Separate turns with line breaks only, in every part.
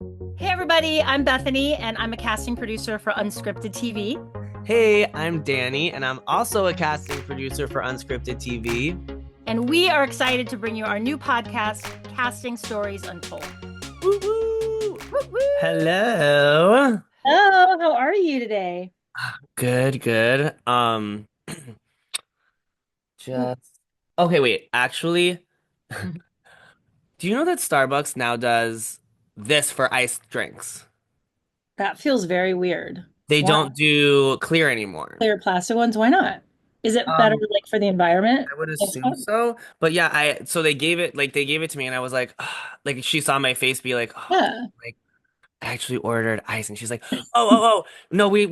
Hey, everybody, I'm Bethany, and I'm a casting producer for Unscripted TV.
Hey, I'm Danny, and I'm also a casting producer for Unscripted TV.
And we are excited to bring you our new podcast, Casting Stories Untold.
Woo woo!
Woo-woo!
Hello.
Hello, how are you today?
Good, good. Just okay, wait. Actually, do you know that Starbucks now does this for iced drinks?
That feels very weird.
They
Why?
don't do clear anymore.
Clear plastic ones? Why not? Is it better
Um,
like for the environment?
I would
Next
assume
one?
so, but yeah, so they gave it to me, and I was like, like she saw my face be like,
Yeah.
like I actually ordered ice, and she's like, oh, no, we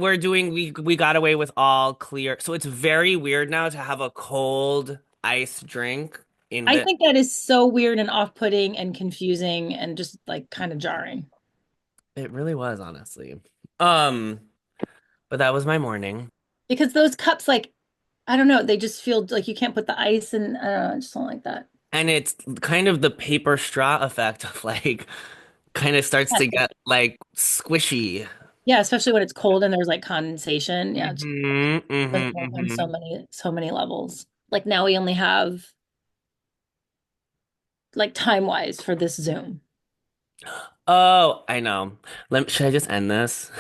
got away with all clear. So it's very weird now to have a cold ice drink in
I
the.
think that is so weird and off-putting and confusing and just like kind of jarring.
It really was, honestly. Um, but that was my morning,
Because those cups, like, I don't know, they just feel like you can't put the ice in. I don't know, I just don't like that.
and it's kind of the paper straw effect of like, kind of starts to get like squishy.
Yeah, especially when it's cold and there's like condensation. Yeah, it just doesn't work on
Hmm.
so many levels. Like now we only have like time wise for this Zoom.
Oh, I know. Should I just end this?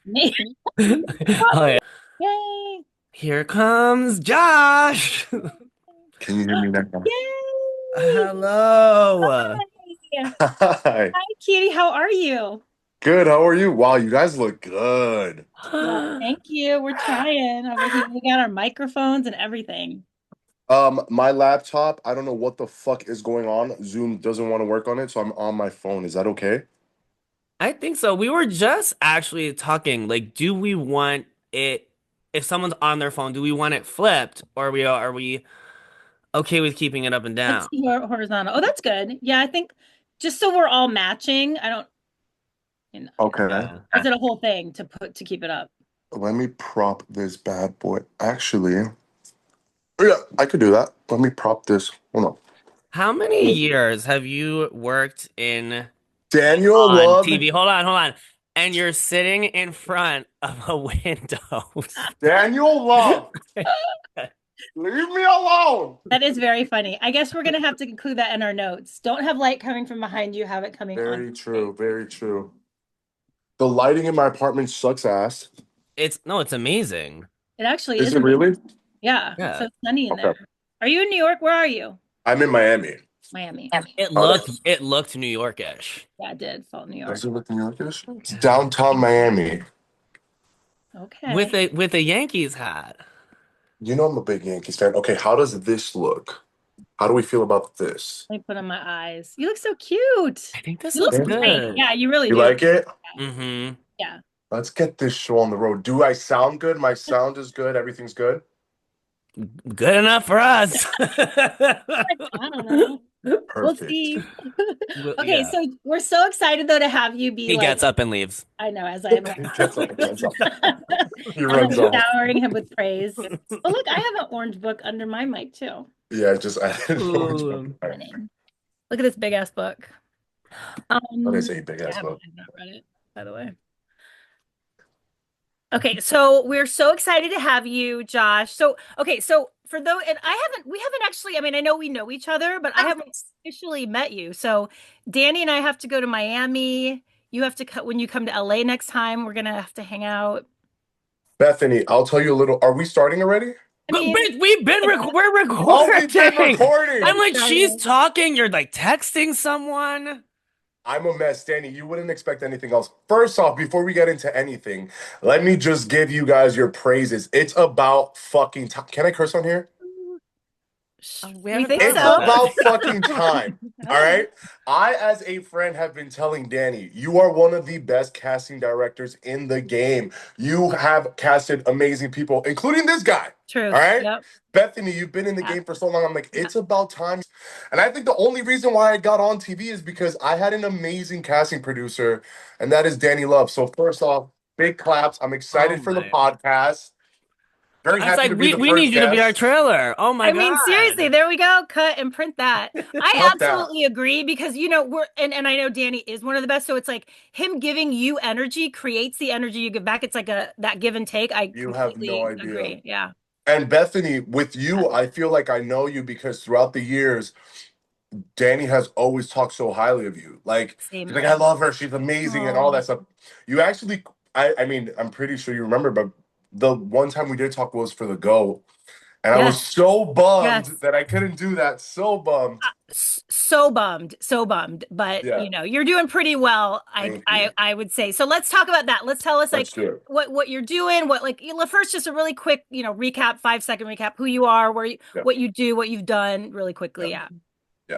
Maybe.
Oh yeah.
Yay!
Here comes Josh.
Can you hear me now?
Yay!
Hello.
Hi.
Hi.
Hi, Kitty. How are you?
Good. How are you? Wow, you guys look good.
Well, thank you. We're trying over here. We got our microphones and everything.
My laptop, I don't know what the fuck is going on. Zoom doesn't want to work on it, so I'm on my phone. Is that okay?
I think so. We were just actually talking, like, do we want it if someone's on their phone, do we want it flipped or are we okay with keeping it up and
Let's
down?
see horizontal. Oh, that's good. Yeah, I think just so we're all matching. I don't,
Okay.
Yeah.
is it a whole thing to put to keep it up?
Let me prop this bad boy. Actually, yeah, I could do that. Let me prop this. Hold
How many
on.
years have you worked in
Daniel
on
Love.
TV? Hold on, hold on. And you're sitting in front of a window.
Daniel Love. Leave me alone.
That is very funny. I guess we're gonna have to include that in our notes. Don't have light coming from behind you, have it coming on
Very
your
true.
face.
Very true. The lighting in my apartment sucks ass.
It's no, it's amazing.
It actually
Is
is
it
amazing.
really?
Yeah, it's
Yeah.
so sunny in
Okay.
there. Are you in New York? Where are you?
I'm in Miami.
Miami.
It looked New Yorkish.
Yeah, it did. Fall New York.
Does it look New Yorkish? It's downtown Miami.
Okay.
With a Yankees hat.
You know I'm a big Yankees fan. Okay, how does this look? How do we feel about this?
Let me put on my eyes. You look so cute.
I think this
You look
looks
Yeah.
great.
good.
Yeah, you really
You
do.
like it?
Mm-hmm.
Yeah.
Let's get this show on the road. Do I sound good? My sound is good. Everything's good.
Good enough for us.
I don't know. We'll
Perfect.
see.
Well,
Okay,
yeah.
so we're so excited though to have you be
He
like,
gets up and leaves.
I know, as I am
He gets up and runs off. He
as
runs
I'm
off.
showering him with praise. Oh, look, I have an orange book under my mic too.
Yeah, I just added orange one.
Ooh.
My name. Look at this big ass book.
That is a big
I
ass
haven't
book.
I've not read it, by the way. Okay, so we're so excited to have you, Josh. So, okay, so for though, and we haven't actually, I mean, I know we know each other, but I haven't officially met you. So, Danny and I have to go to Miami. You have to cut when you come to LA next time. We're gonna have to hang out.
Bethany, I'll tell you a little. Are we starting already?
I mean,
We're
Oh, we've been
recording. I'm
recording.
like, she's
excited.
talking. You're like texting someone.
I'm a mess, Danny. You wouldn't expect anything else. First off, before we get into anything, let me just give you guys your praises. It's about fucking time. Can I curse on here?
We
We
haven't
think
thought
It's
about
so.
that.
about fucking time. All
Oh,
right. I, as a friend, have been telling Danny, you are one of the best casting directors in the game. You have casted amazing people, including this guy. All
truth.
right.
Yep.
Bethany, you've been in the
Yeah.
game for so long. I'm like, it's about time. And I think the only reason why I got on TV is because I had an amazing casting producer, and that is Danny Love. So, first off, big claps. I'm
Oh
excited for the
my.
podcast. Very
I was
happy
like,
to be the
we need
first
you to be our
guest.
trailer. Oh my
I mean, seriously,
God.
there we go. Cut and print that. I
Cut that.
absolutely agree because we're and I know Danny is one of the best. So it's like him giving you energy creates the energy you give back. It's like a that give and take. I
You have no
completely
idea.
agree. Yeah.
And Bethany, with
Yeah.
you, I feel like I know you because throughout the years, Danny has always talked so highly of you. Like,
Same
she's like, I
here.
love her. She's amazing and all
Oh,
that stuff. You actually, I mean, I'm pretty sure you remember, but the one time we did talk was for the Go. And I was
yes.
so bummed
Yes.
that I couldn't do that. So bummed.
So bummed, so bummed, but
Yeah.
you're doing pretty well. I
Thank
I
you.
I would say. So let's talk about that. Let's tell us
Let's
like
do it.
what you're doing, what like first just a really quick, recap, 5-second recap, who you are,
Yeah.
what you do, what you've done really quickly.
Yeah.
Yeah.
Yeah.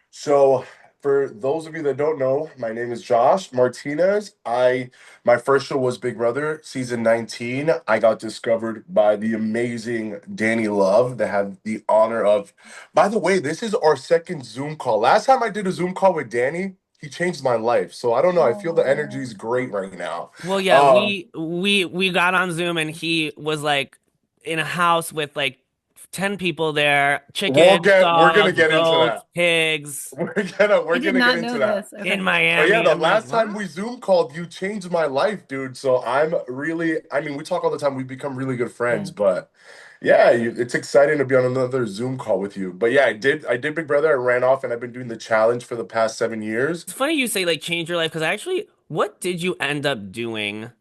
So, for those of you that don't know, my name is Josh Martinez. My first show was Big Brother, season 19. I got discovered by the amazing Danny Love that had the honor of. By the way, this is our second Zoom call. Last time I did a Zoom call with Danny, he changed my life. So I don't know. I feel the energy
Oh,
is great right now.
Well, yeah,
Um,
we got on Zoom and he was like in a house with like 10 people there, chickens,
we're gonna
dogs,
get into
goats,
that.
pigs
I
We're
did
gonna get
not
into
know
that.
this.
in
Okay.
But yeah,
Miami.
the
I'm like,
last time
what?
we Zoom called, you changed my life, dude. So I'm really, I mean, we talk all the time. We've become really good friends,
Yeah.
but yeah, it's exciting to be on another Zoom call with you. But yeah, I did Big Brother. I ran off and I've been doing the challenge for the past 7 years.
It's funny you say like change your life because actually, what did you end up doing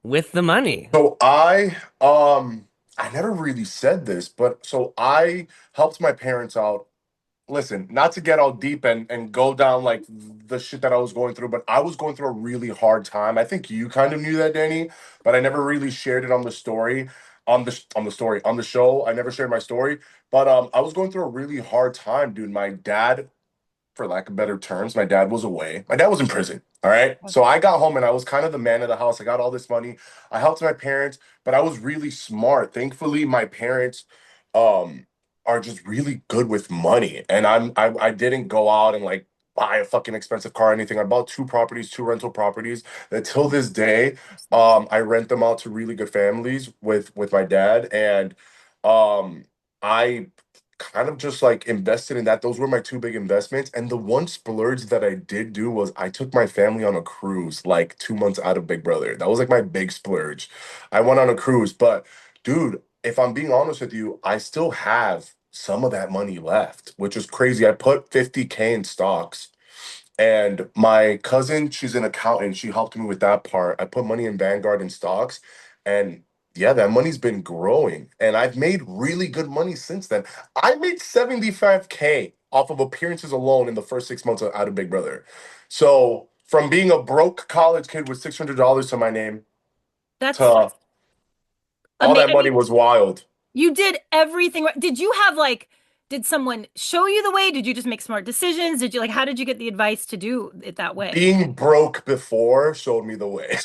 with the money?
So I never really said this, but so I helped my parents out. Listen, not to get all deep and go down like the shit that I was going through, but I was going through a really hard time. I think you kind of knew that, Danny, but I never really shared it on the story, on the show. I never shared my story, but I was going through a really hard time, dude. My dad, for lack of better terms, my dad was away. My dad was in prison. All right. So I got home and I was kind of the man of the house. I got all this money. I helped my parents, but I was really smart. Thankfully, my parents um are just really good with money. And I didn't go out and like buy a fucking expensive car or anything. I bought two properties, two rental properties that till this day, I rent them out to really good families with my dad. And I kind of just like invested in that. Those were my two big investments. And the one splurge that I did do was I took my family on a cruise like 2 months out of Big Brother. That was like my big splurge. I went on a cruise, but dude, if I'm being honest with you, I still have some of that money left, which is crazy. I put 50K in stocks. And my cousin, she's an accountant. She helped me with that part. I put money in Vanguard and stocks. And yeah, that money's been growing. And I've made really good money since then. I made 75K off of appearances alone in the first 6 months out of Big Brother. So from being a broke college kid with $600 to my name
That's
to all
amazing.
that
I
money
mean,
was wild.
you did everything right. Did you have like, did someone show you the way? Did you just make smart decisions? Did you like, how did you get the advice to do it that way?
Being broke before showed me the way.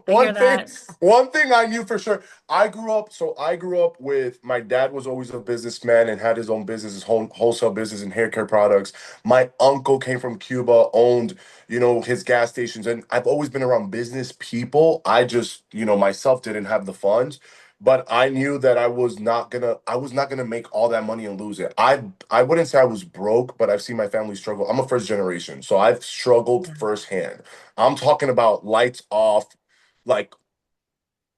I hear
One thing,
that.
one thing I knew for sure. I grew up with my dad was always a businessman and had his own business, his home wholesale business and hair care products. My uncle came from Cuba, owned, his gas stations, and I've always been around business people. I just, myself didn't have the funds, but I knew that I was not gonna make all that money and lose it. I wouldn't say I was broke, but I've seen my family struggle. I'm a first generation, so I've struggled firsthand. I'm talking about lights off, like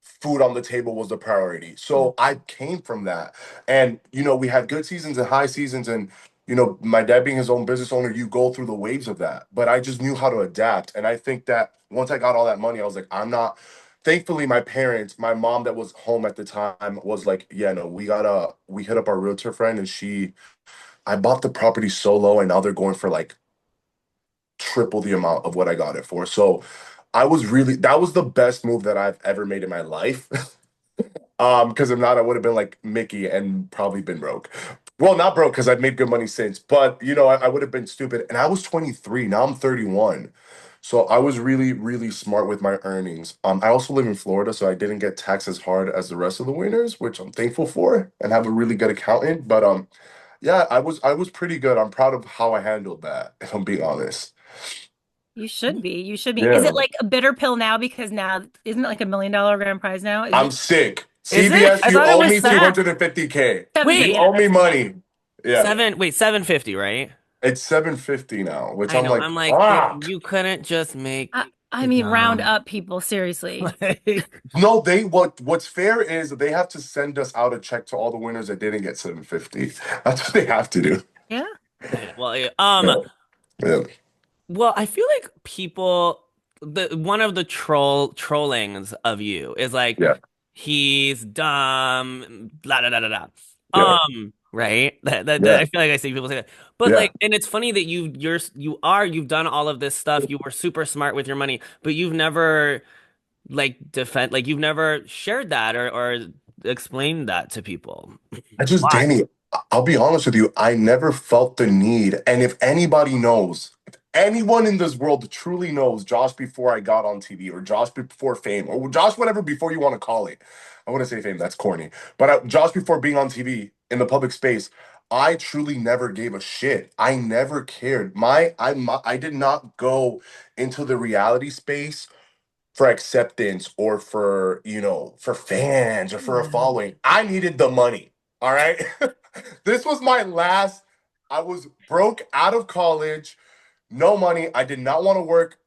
food on the table was the priority.
Mm.
So I came from that. And, we had good seasons and high seasons. And, my dad being his own business owner, you go through the waves of that. But I just knew how to adapt. And I think that once I got all that money, I was like, I'm not. Thankfully, my parents, my mom that was home at the time was like, yeah, no, we hit up our realtor friend and I bought the property so low and now they're going for like triple the amount of what I got it for. So that was the best move that I've ever made in my life. Because if not, I would have been like Mickey and probably been broke. Well, not broke because I've made good money since, but I would have been stupid. And I was 23. Now I'm 31. So I was really, really smart with my earnings. I also live in Florida, so I didn't get taxed as hard as the rest of the winners, which I'm thankful for, and have a really good accountant. But yeah, I was pretty good. I'm proud of how I handled that, if I'm being honest.
You should be. You should be. Is it
Yeah.
like a bitter pill now? Because now, isn't it like $1 million grand prize now? Is
I'm
it?
sick.
Is it?
CBS,
I
you
thought it
owe
was
me
seven.
Yeah,
250K.
750.
Wait,
You
Yeah,
owe me
that's yeah.
money. Yeah.
wait, 750, right?
It's 750 now, which
I
I'm
know.
like,
I'm like,
fuck.
you couldn't just
I,
make
I
it
mean, round
down.
up people, seriously.
Like,
No, what's fair is they have to send us out a check to all the winners that didn't get 750. That's what they have to do.
Yeah.
okay, well,
Yeah. Yeah.
well, I feel like the one of the trollings of you is like
Yeah.
he's dumb, blah da da da da.
Yeah.
Right?
Yeah.
I feel like I see people say that, but
Yeah.
like, and it's funny that you've done all of this stuff. You were super smart with your money, but you've never like you've never shared that or explained that to people.
I just,
Why?
Danny, I'll be honest with you. I never felt the need. And if anybody knows, if anyone in this world truly knows Josh before I got on TV or Josh before fame or Josh, whatever, before you want to call it, I wouldn't say fame, that's corny. But Josh before being on TV in the public space, I truly never gave a shit. I never cared. I did not go into the reality space for acceptance or for, for fans or for a
Yeah.
following. I needed the money. All right. This was my last. I was broke out of college, no money. I did not want to work.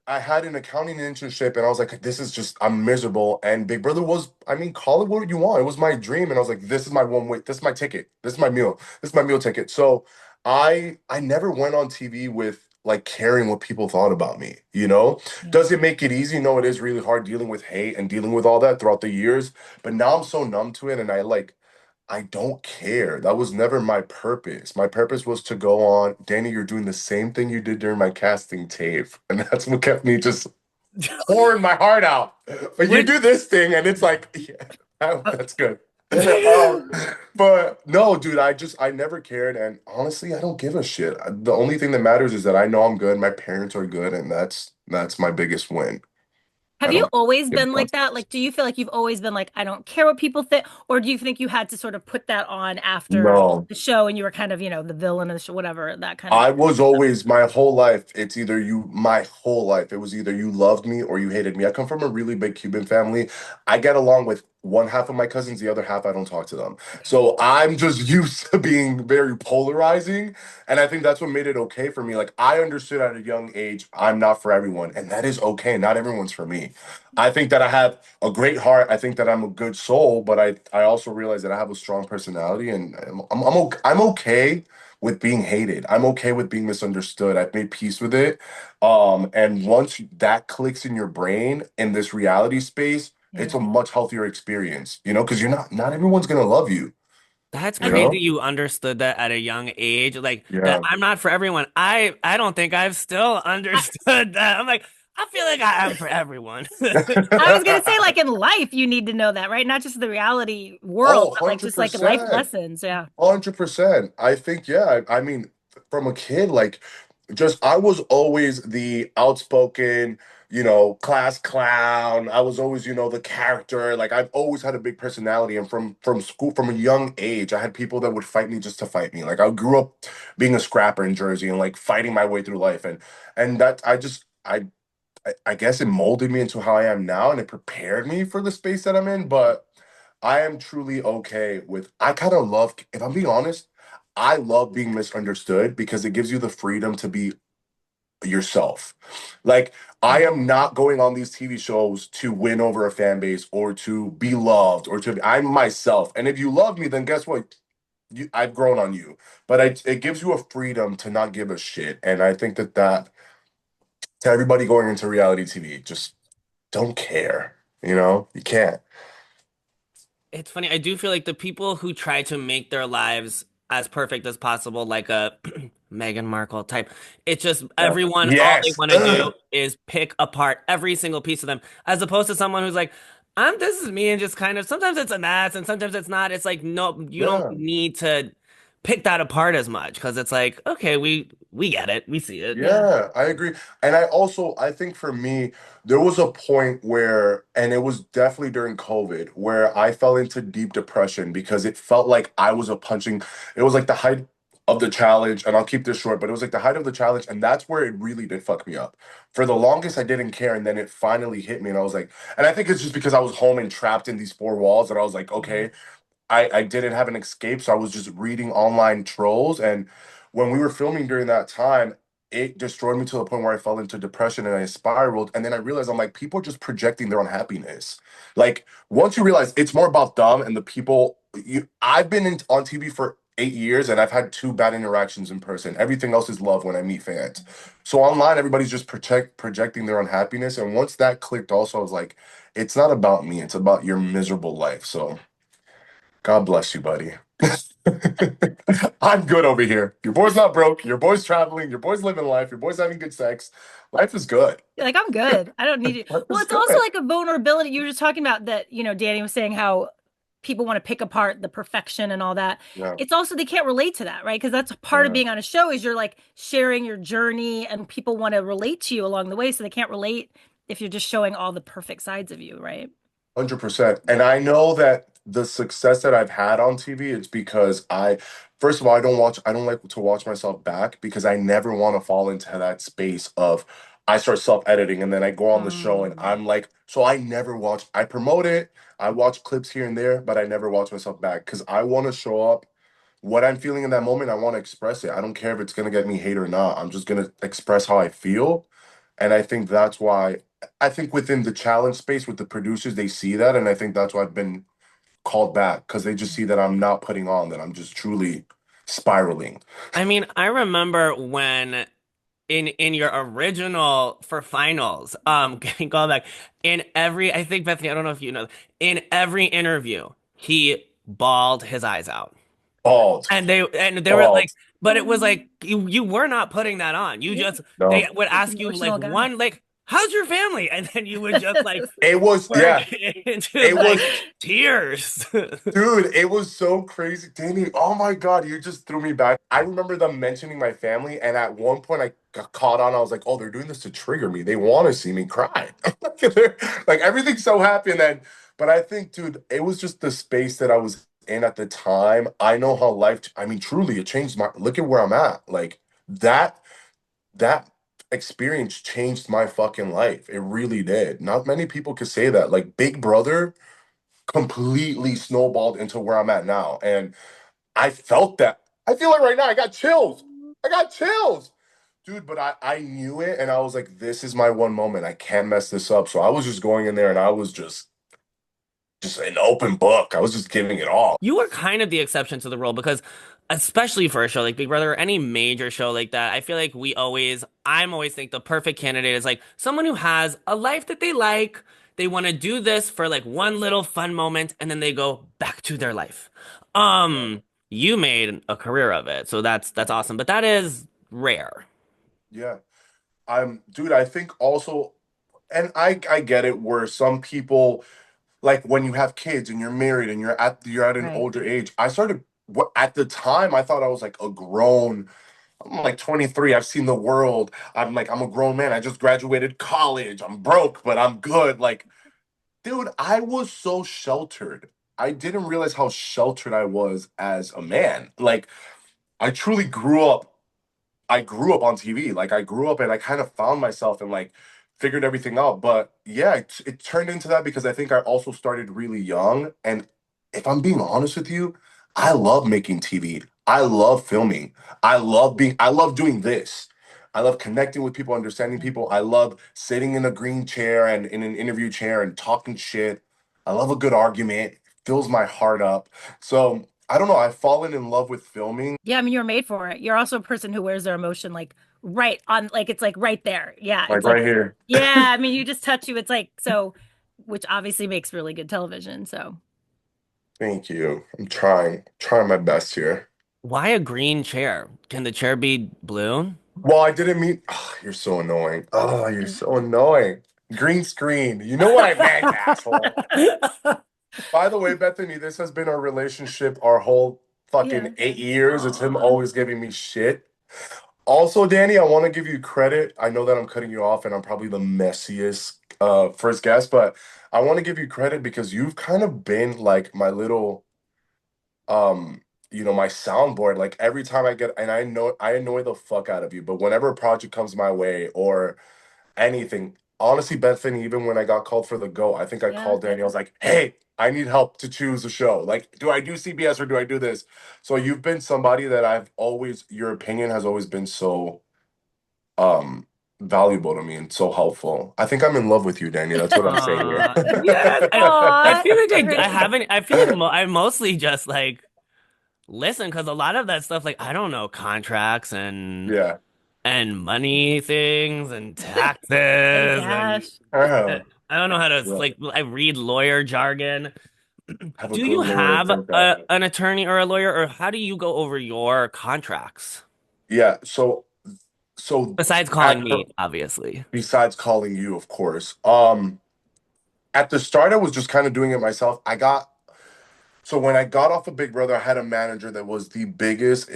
I had an accounting internship and I was like, this is just, I'm miserable. And Big Brother was, I mean, call it what you want. It was my dream. And I was like, this is my one way, this is my ticket. This is my meal. This is my meal ticket. So I never went on TV with like caring what people thought about me, you know?
Yeah.
Does it make it easy? No, it is really hard dealing with hate and dealing with all that throughout the years. But now I'm so numb to it and I don't care. That was never my purpose. My purpose was to go on, Danny, you're doing the same thing you did during my casting tape. And that's what kept me just pouring my heart out. But you
Which
do this thing and it's like, yeah, that's good. But no, dude, I never cared. And honestly, I don't give a shit. The only thing that matters is that I know I'm good. My parents are good. And that's my biggest win.
Have
I
you
don't
always
give a
been
fuck.
like that? Like, do you feel like you've always been like, I don't care what people think? Or do you think you had to sort of put that on after
No.
the show and you were kind of, the villain of the show, whatever, that kind of
I was always my whole life. It's either my whole life. It was either you loved me or you hated me. I come from a really big Cuban family. I get along with one half of my cousins, the other half I don't talk to them. So I'm just used to being very polarizing. And I think that's what made it okay for me. Like I understood at a young age, I'm not for everyone. And that is okay. Not everyone's for me. I think that I have a great heart. I think that I'm a good soul, but I also realize that I have a strong personality and I'm okay with being hated. I'm okay with being misunderstood. I've made peace with it. And once that clicks in your brain in this reality space, it's
Yeah.
a much healthier experience, because not everyone's gonna love you,
That's
you
I mean,
crazy
know?
you understood that at a young age. Like that
Yeah.
I'm not for everyone. I don't think I've still
I,
understood that. I'm like, I feel like I am for everyone.
I was gonna say, like in life, you need to know that, right? Not just the reality world,
Oh,
but like just like life
100%.
lessons. Yeah.
100%. I think, yeah. I mean, from a kid, like, just I was always the outspoken, class clown. I was always, the character. Like, I've always had a big personality, and from school, from a young age, I had people that would fight me just to fight me. Like, I grew up being a scrapper in Jersey and like fighting my way through life, and that I guess it molded me into how I am now, and it prepared me for the space that I'm in. But I am truly okay with. I kind of love, if I'm being honest, I love being misunderstood because it gives you the freedom to be yourself. Like, I
Yeah.
am not going on these TV shows to win over a fan base or to be loved or I'm myself. And if you love me, then guess what? I've grown on you. But it gives you a freedom to not give a shit. And I think that to everybody going into reality TV, just don't care. You can't.
It's funny. I do feel like the people who try to make their lives as perfect as possible, like a Meghan Markle type, it's just
Yeah.
everyone, all they
Yes.
want to do is pick apart every single piece of them, as opposed to someone who's like, this is me, and just kind of sometimes it's a mess and sometimes it's not. It's like, no, you don't
Yeah.
need to pick that apart as much because it's like, okay, we get it, we see it.
Yeah.
Yeah, I agree. And I think for me, there was a point where, and it was definitely during COVID, where I fell into deep depression because it felt like I was it was like the height of the challenge, and I'll keep this short, but it was like the height of the challenge, and that's where it really did fuck me up. For the longest, I didn't care, and then it finally hit me, and I was like, and I think it's just because I was home and trapped in these four walls that I was like, okay, I didn't have an escape, so I was just reading online trolls. And when we were filming during that time, it destroyed me to the point where I fell into depression and I spiraled. And then I realized I'm like, people are just projecting their unhappiness. Like once you realize it's more about them and the people I've been on TV for 8 years and I've had two bad interactions in person. Everything else is love when I meet fans. So online, everybody's just projecting their unhappiness. And once that clicked, also, I was like, it's not about me, it's about your miserable life. So God bless you, buddy. I'm good over here. Your boy's not broke. Your boy's traveling. Your boy's living life. Your boy's having good sex. Life is good.
Like, I'm good. I don't need you.
Life
Well,
is
it's also
good.
like a vulnerability. You were just talking about that, Danny was saying how people want to pick apart the perfection and all that.
Yeah.
It's also they can't relate to that, right? Because that's part of
Yeah.
being on a show is you're like sharing your journey and people want to relate to you along the way. So they can't relate if you're just showing all the perfect sides of you, right?
100%. And I know that the success that I've had on TV, it's because first of all, I don't like to watch myself back because I never want to fall into that space of I start self-editing and then I go on the show and
Mm.
I'm like, so I never watch, I promote it, I watch clips here and there, but I never watch myself back because I want to show up what I'm feeling in that moment. I want to express it. I don't care if it's going to get me hate or not. I'm just going to express how I feel. And I think that's why I think within the challenge space with the producers, they see that, and I think that's why I've been called back because they just see that I'm not putting on, that I'm just truly spiraling.
I mean, I remember when in your original for finals, getting called back in every, I think Bethany, I don't know if you know, in every interview, he bawled his eyes out.
Bald,
And they were like,
bald.
but it was like you were not putting that on. You
Yeah.
just they
No,
would
It's
ask
an
you like
emotional guy.
one like how's your family? And then you would just like
it was
work
yeah,
into
it
like
was
tears.
dude, it was so crazy. Danny, oh my God, you just threw me back. I remember them mentioning my family, and at one point I got caught on. I was like, oh, they're doing this to trigger me. They want to see me cry. Like everything's so happy. And then, but I think, dude, it was just the space that I was in at the time. I know how I mean, truly, it changed look at where I'm at. Like that, that experience changed my fucking life. It really did. Not many people could say that. Like Big Brother completely snowballed into where I'm at now. And I felt that. I feel it right now. I got chills. I got chills. Dude, but I knew it and I was like, this is my one moment. I can't mess this up. So I was just going in there and I was just an open book. I was just giving it all.
You were kind of the exception to the rule because, especially for a show like Big Brother or any major show like that, I feel like I'm always think the perfect candidate is like someone who has a life that they like. They want to do this for like one little fun moment and then they go back to their life.
Yeah.
You made a career of it, so that's awesome. But that is rare.
Yeah. Dude, I think also, and I get it where some people like when you have kids and you're married and you're at an
Right.
older age. At the time I thought I was like a grown. I'm like 23. I've seen the world. I'm a grown man. I just graduated college. I'm broke, but I'm good. Like, dude, I was so sheltered. I didn't realize how sheltered I was as a man. Like, I truly grew up on TV. Like I grew up and I kind of found myself and like figured everything out. But yeah, it turned into that because I think I also started really young. And if I'm being honest with you, I love making TV. I love filming. I love doing this. I love connecting with people, understanding people. I love sitting in a green chair and in an interview chair and talking shit. I love a good argument. It fills my heart up. So I don't know. I've fallen in love with filming.
Yeah, I mean, you're made for it. You're also a person who wears their emotion like right on, like it's like right there. Yeah,
Like
it's like,
right here.
yeah, I mean, you just touch you. It's like, so, which obviously makes really good television. So,
Thank you. I'm trying my best here.
Why a green chair? Can the chair be blue?
Well, I didn't mean. Oh, you're so annoying. Oh, you're so annoying. Green screen. You know what I meant, asshole. By the way, Bethany, this has been our relationship our whole
yeah.
fucking 8 years. It's him
Aw.
always giving me shit. Also, Danny, I want to give you credit. I know that I'm cutting you off and I'm probably the messiest first guest, but I want to give you credit because you've kind of been like my little um my soundboard, like every time I get, and I know I annoy the fuck out of you, but whenever a project comes my way or anything, honestly, Bethany, even when I got called for the GO, I think I
Yeah.
called Danny. I was like, hey, I need help to choose a show. Like, do I do CBS or do I do this? So you've been somebody that your opinion has always been so um valuable to me and so helpful. I think I'm in love with you, Danny. That's what I'm saying here.
Yeah, I
Aw.
feel like I
Great.
haven't. I feel like I mostly just like listen because a lot of that stuff, like I don't know contracts
Yeah.
and money things and
Oh
taxes and
gosh.
uh,
Uh,
I don't know how to
yeah.
like I read lawyer jargon.
Have a
Do
good
you
lawyer
have
take that.
an attorney or a lawyer, or how do you go over your contracts
Yeah. So
besides calling
at
me, obviously?
besides calling you, of course. At the start, I was just kind of doing it myself. So when I got off of Big Brother, I had a manager that was the biggest.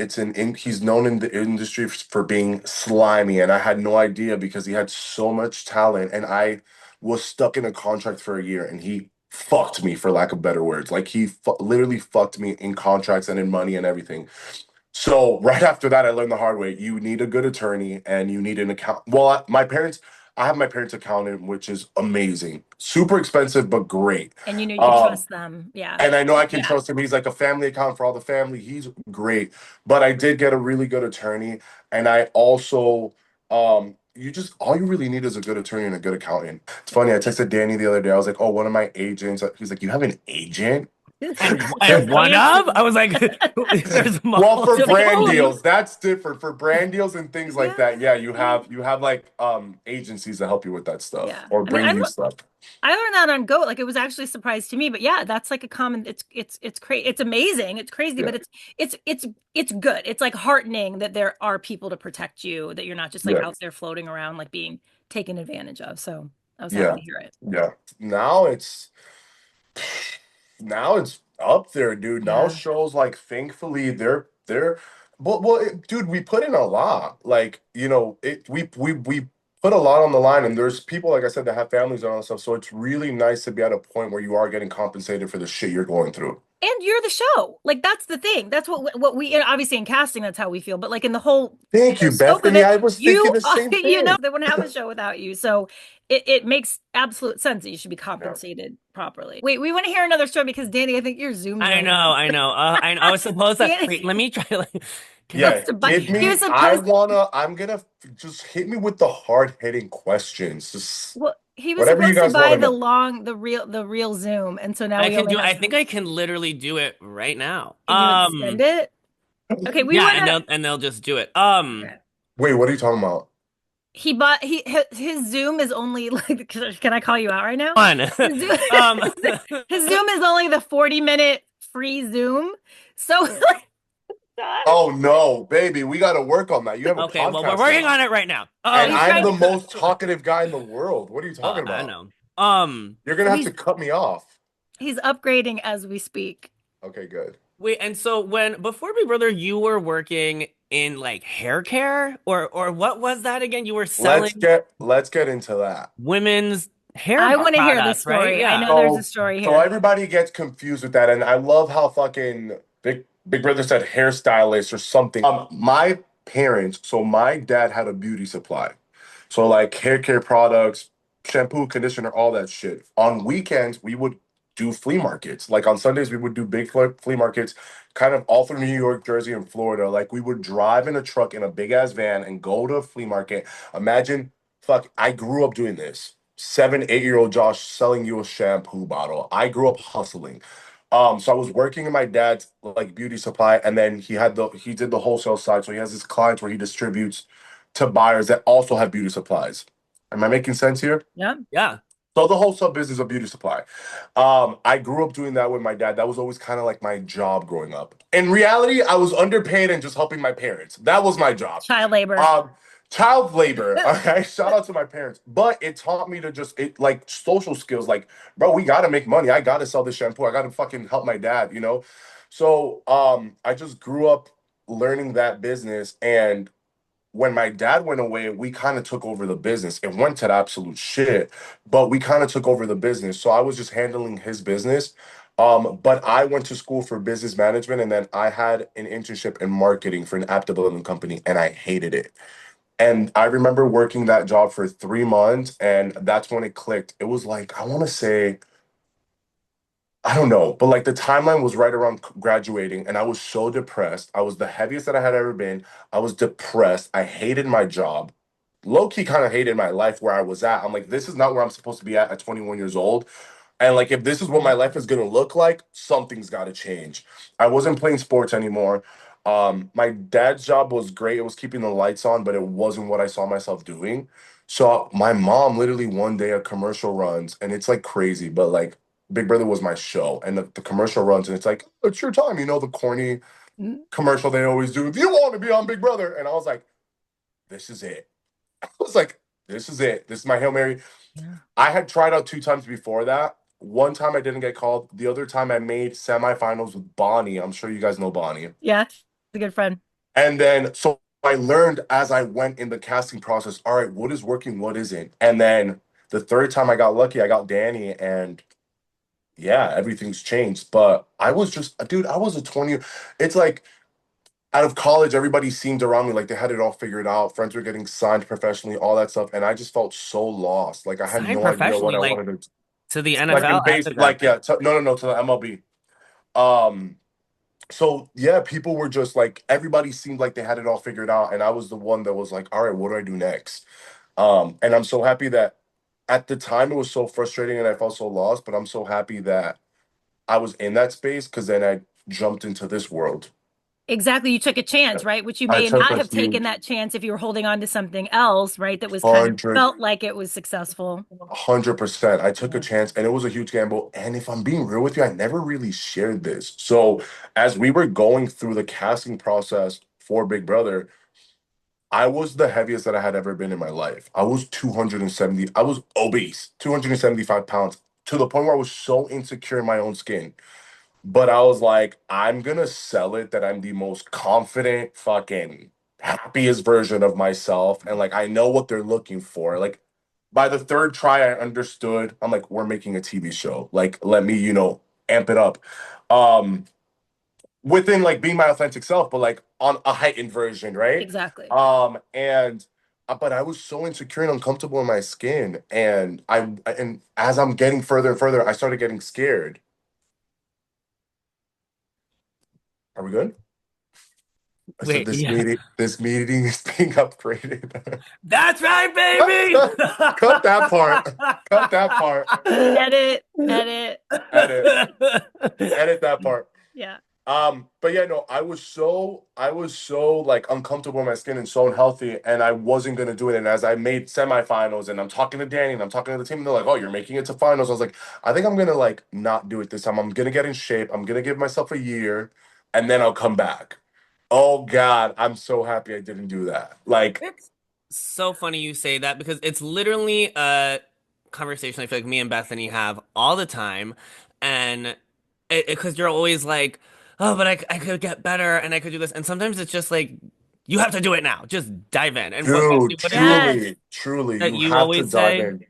He's known in the industry for being slimy, and I had no idea because he had so much talent, and I was stuck in a contract for a year, and he fucked me for lack of better words. Like literally fucked me in contracts and in money and everything. So right after that, I learned the hard way. You need a good attorney and you need an account. Well, I have my parents' accountant, which is amazing, super expensive but great.
And you know you could
Um,
trust them. Yeah.
and I know I can trust him. He's like a family account for all the family. He's great. But I did get a really good attorney, and I also all you really need is a good attorney and a good accountant. It's funny. I texted Danny the other day. I was like, "Oh, one of my agents." He's like, "You have an agent?"
And
So
one of
fancy.
I was like, there's
Well, for brand
multiple.
deals, that's different. For brand deals and things like that, yeah,
Yeah.
you have like agencies that help you with that stuff
Yeah.
or
I mean,
bring you stuff.
I learned that on Goat. Like it was actually a surprise to me, but yeah, that's like a common. It's crazy. It's amazing. It's crazy,
Yeah,
but it's good. It's like heartening that there are people to protect you, that you're not just like
yeah,
out there floating around like being taken advantage of. So I was happy
yeah,
to hear it.
yeah. Now it's now it's up there, dude. Now
Yeah.
shows like thankfully they're dude, we put in a lot. Like, we put a lot on the line and there's people like I said that have families and all that stuff. So it's really nice to be at a point where you are getting compensated for the shit you're going through.
And you're the show. Like that's the thing. That's what we and obviously in casting that's how we feel, but like in the whole
Thank you,
scope of
Bethany.
it,
I was thinking
you
the same
you know
thing.
they wouldn't have a show without you. So it makes absolute sense that you should be
Yeah.
compensated properly. Wait, we want to hear another story because Danny, I think your Zoom's
I
running
know,
out.
I know. I was supposed to
Danny
wait. Let me try. Like, can I?
supposed
Yeah,
to buy
hit
he was
me.
supposed
I'm gonna just hit me with the hard hitting questions. Just
well, he was
whatever you
supposed to
guys want
buy
to know.
the real Zoom, and so now
I
we
can
only
do.
have
I think I can literally do it right now.
can you extend it? Okay, we
Yeah,
want to
and they'll just do it.
okay.
Wait, what are you talking about?
He bought his Zoom is only like can I call you out right now?
One.
His Zoom,
um.
his Zoom is only the 40-minute free Zoom. So
Oh no, baby, we got to work on that. You have a
Okay. Well, we're
podcast
working
now,
on it right now.
well
and
he's
I'm
trying
the most talkative guy in the world. What are you talking
I
about?
know.
You're gonna
well
have to cut me off.
he's upgrading as we speak.
Okay, good.
Wait. And so when before Big Brother, you were working in like hair care, or what was that again? You were selling
Let's get into that.
women's hair
I want to hear this
products, right?
story. I
Yeah.
know there's a
So
story
so
here.
everybody gets confused with that, and I love how fucking Big Brother said hairstylist or something. My parents, so my dad had a beauty supply, so like hair care products, shampoo, conditioner, all that shit. On weekends, we would do flea markets. Like on Sundays, we would do big flea markets, kind of all through New York, Jersey, and Florida. Like we would drive in a truck in a big ass van and go to a flea market. Imagine, fuck, I grew up doing this. 7, 8 year old Josh selling you a shampoo bottle. I grew up hustling. So I was working in my dad's like beauty supply, and then he did the wholesale side. So he has his clients where he distributes to buyers that also have beauty supplies. Am I making sense here?
Yeah.
Yeah.
So the wholesale business of beauty supply. I grew up doing that with my dad. That was always kind of like my job growing up. In reality, I was underpaid and just helping my parents. That was my job.
Child labor.
Um, Child labor. Okay, shout out to my parents. But it taught me to like social skills. Like, bro, we gotta make money. I gotta sell this shampoo. I gotta fucking help my dad. So I just grew up learning that business, and when my dad went away, we kind of took over the business. It went to the absolute shit, but we kind of took over the business. So I was just handling his business. But I went to school for business management, and then I had an internship in marketing for an app development company, and I hated it. And I remember working that job for 3 months, and that's when it clicked. It was like, I want to say, I don't know, but like the timeline was right around graduating, and I was so depressed. I was the heaviest that I had ever been. I was depressed. I hated my job. Low key kind of hated my life where I was at. I'm like, this is not where I'm supposed to be at 21 years old. And like, if this is what my life is gonna look like, something's got to change. I wasn't playing sports anymore. My dad's job was great. It was keeping the lights on, but it wasn't what I saw myself doing. So my mom literally one day a commercial runs, and it's like crazy, but like Big Brother was my show, and the commercial runs, and it's like it's your time, the corny
Mm,
commercial they always do. If you want to be on Big Brother, and I was like, this is it. I was like, this is it. This is my Hail Mary.
Yeah.
I had tried out 2 times before that. One time I didn't get called. The other time I made semifinals with Bonnie. I'm sure you guys know Bonnie.
yeah, a good friend.
And then so I learned as I went in the casting process, all right, what is working, what isn't. And then the third time I got lucky, I got Danny, and yeah, everything's changed. But I was just, dude, I was a 20. It's like out of college, everybody seemed around me like they had it all figured out. Friends were getting signed professionally, all that stuff. And I just felt so lost. Like I had
Signed
no idea what
professionally,
I
like
wanted to,
to the
like
NFL.
in
How
base,
does that
like,
happen?
yeah, no, no, no, to the MLB. Um, so yeah, people were just like, everybody seemed like they had it all figured out. And I was the one that was like, all right, what do I do next? And I'm so happy that at the time it was so frustrating and I felt so lost, but I'm so happy that I was in that space because then I jumped into this world.
Exactly. You took a chance, right? Which you
I
may
took
not
a
have taken
huge
that chance if you were holding on to something else, right? That was kind of
hundred
felt like it was successful.
100%. I took a
Yeah.
chance and it was a huge gamble. And if I'm being real with you, I never really shared this. So as we were going through the casting process for Big Brother, I was the heaviest that I had ever been in my life. I was 270, I was obese, 275 pounds, to the point where I was so insecure in my own skin. But I was like, I'm gonna sell it that I'm the most confident, fucking happiest version of myself. And like I know what they're looking for. Like by the third try, I understood. I'm like, we're making a TV show. Like, let me, amp it up. Um, Within like being my authentic self, but like on a heightened version, right?
Exactly.
And but I was so insecure and uncomfortable in my skin. And as I'm getting further and further, I started getting scared. Are we good? I said
Wait, yeah.
this meeting is being upgraded.
That's right, baby.
cut, cut that part. Cut that part.
Edit, edit.
Edit. Edit that part.
Yeah.
But yeah, no, I was so like uncomfortable in my skin and so unhealthy, and I wasn't gonna do it. And as I made semifinals and I'm talking to Danny and I'm talking to the team, and they're like, oh, you're making it to finals. I was like, I think I'm gonna like not do it this time. I'm gonna get in shape. I'm gonna give myself a year and then I'll come back. Oh God, I'm so happy I didn't do that. Like,
It's so funny you say that because it's literally a conversation I feel like me and Bethany have all the time. And because you're always like, oh, but I could get better and I could do this. And sometimes it's just like, you have to do it now. Just dive in. And
dude,
What is it
Yes.
truly,
that
you
you
have to
always
dive
say,
in.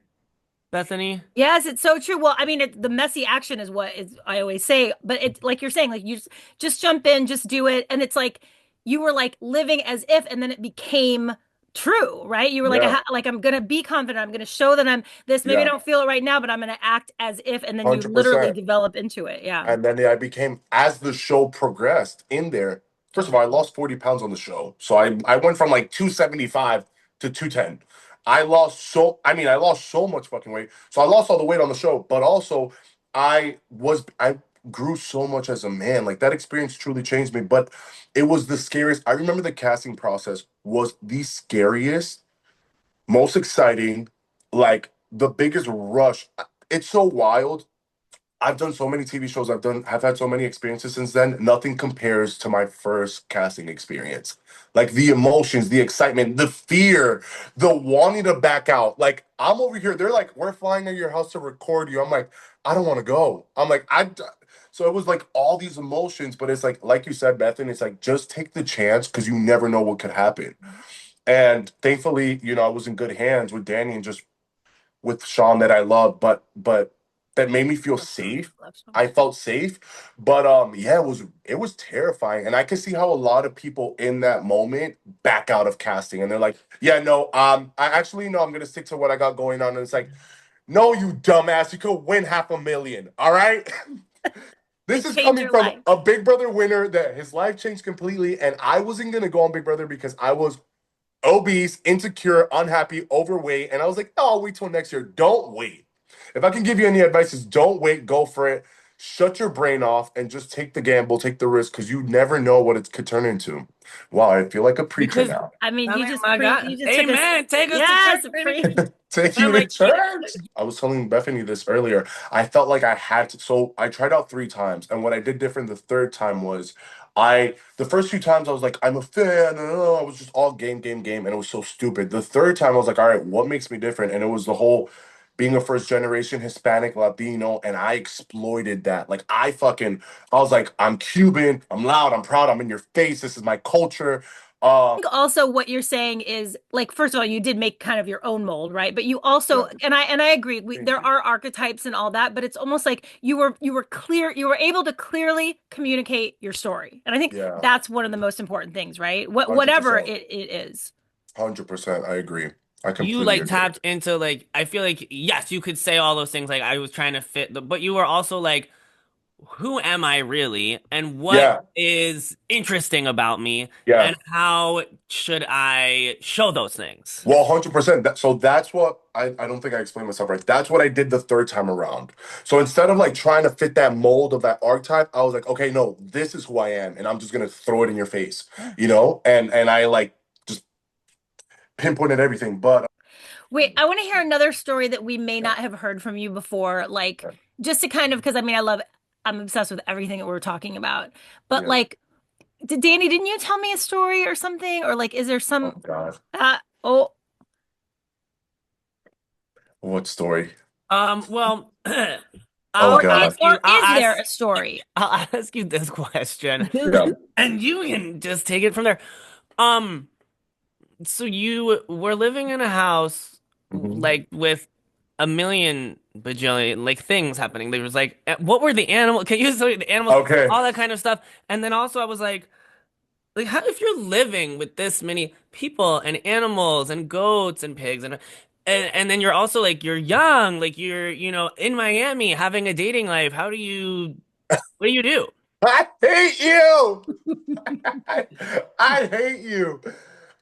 Bethany?
Yes, it's so true. Well, I mean, the messy action is what is I always say, but it's like you're saying, like you just jump in, just do it, and it's like you were like living as if, and then it became true, right? You were like,
Yeah,
like I'm gonna be confident, I'm gonna show that I'm this. Maybe I
yeah,
don't feel it right now, but I'm gonna act as if, and then you literally
100%.
develop into it. Yeah,
And then I became, as the show progressed in there, first of all, I lost 40 pounds on the show. So I went from like 275 to 210. I lost so much fucking weight. So I lost all the weight on the show, but also I grew so much as a man. Like that experience truly changed me. But it was the scariest. I remember the casting process was the scariest, most exciting, like the biggest rush. It's so wild. I've done so many TV shows. Have had so many experiences since then. Nothing compares to my first casting experience. Like the emotions, the excitement, the fear, the wanting to back out. Like I'm over here. They're like, we're flying to your house to record you. I'm like, I don't want to go. I'm like, so it was like all these emotions, but it's like you said, Bethan, it's like just take the chance because you never know what could happen. And thankfully, I was in good hands with Danny and just with Sean that I love. But that made me feel safe. I felt safe, but yeah, it was terrifying, and I could see how a lot of people in that moment back out of casting, and they're like, "Yeah, no, I actually no, I'm gonna stick to what I got going on." And it's like, "No, you dumbass, you could win 500,000. All right." This
It
is
changed
coming
your
from
life.
a Big Brother winner that his life changed completely, and I wasn't gonna go on Big Brother because I was obese, insecure, unhappy, overweight. And I was like, oh, I'll wait till next year. Don't wait. If I can give you any advice, is don't wait, go for it. Shut your brain off and just take the gamble, take the risk, because you never know what it could turn into. Wow, I feel like a preacher
Because
now.
I mean,
I
you
mean,
just
my
you
God,
just took us.
amen. Take us to church,
Yes,
baby.
pre.
Take
And
you
I'm
to
like, yeah.
church. I was telling Bethany this earlier. I felt like I had to. So I tried out 3 times, and what I did different the third time was the first few times I was like, I'm a fan, and I was just all game, game, game, and it was so stupid. The third time I was like, all right, what makes me different? And it was the whole being a first generation Hispanic Latino, and I exploited that. Like I was like, I'm Cuban, I'm loud, I'm proud, I'm in your face. This is my culture.
Think also what you're saying is like first of all you did make kind of your own mold, right? But you
Yeah,
also and I agree
thank
there
you.
are archetypes and all that, but it's almost like you were clear, you were able to clearly communicate your story. And I think
Yeah,
that's one of the most important things, right? Whatever
100%.
it is.
100%. I agree. I
You
completely
like
agree.
tapped into like I feel like yes, you could say all those things like I was trying to fit but you were also like who am I really and what
Yeah,
is interesting about me
yeah.
and how should I show those things?
Well, 100%. So that's what I don't think I explained myself right. That's what I did the third time around. So instead of like trying to fit that mold of that archetype, I was like, okay, no, this is who I am, and I'm just gonna throw it in your face, and I like just pinpointed everything. But
Wait, I want to hear another story that we may
yeah,
not have heard from you before, like
yeah,
just to kind of because I mean I'm obsessed with everything that we're talking about. But
yeah.
like Danny, didn't you tell me a story or something? Or like is there
Oh
some
God,
oh
what story?
Well
Oh
or
God,
is there a story?
I'll ask you this question
yeah.
and you can just take it from there. Um So you were living in a house
Mhm.
like with a million bajillion like things happening. There was like what were the animals? Can you say the animals?
Okay.
All that kind of stuff. And then also I was like how if you're living with this many people and animals and goats and pigs and then you're also like you're young, like you're in Miami having a dating life. What do you do?
I hate you. I hate you.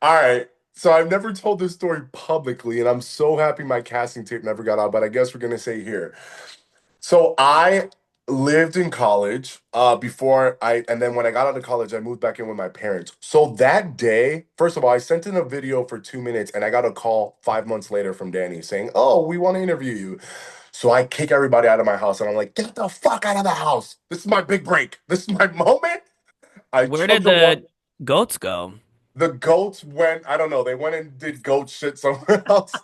All right. So I've never told this story publicly, and I'm so happy my casting tape never got out, but I guess we're gonna say here. So I lived in college and then when I got out of college, I moved back in with my parents. So that day, first of all, I sent in a video for 2 minutes and I got a call 5 months later from Danny saying, oh, we want to interview you. So I kick everybody out of my house and I'm like, get the fuck out of the house. This is my big break. This is my moment. I
Where did
chugged a one.
the goats go?
The goats went, I don't know, they went and did goat shit somewhere else.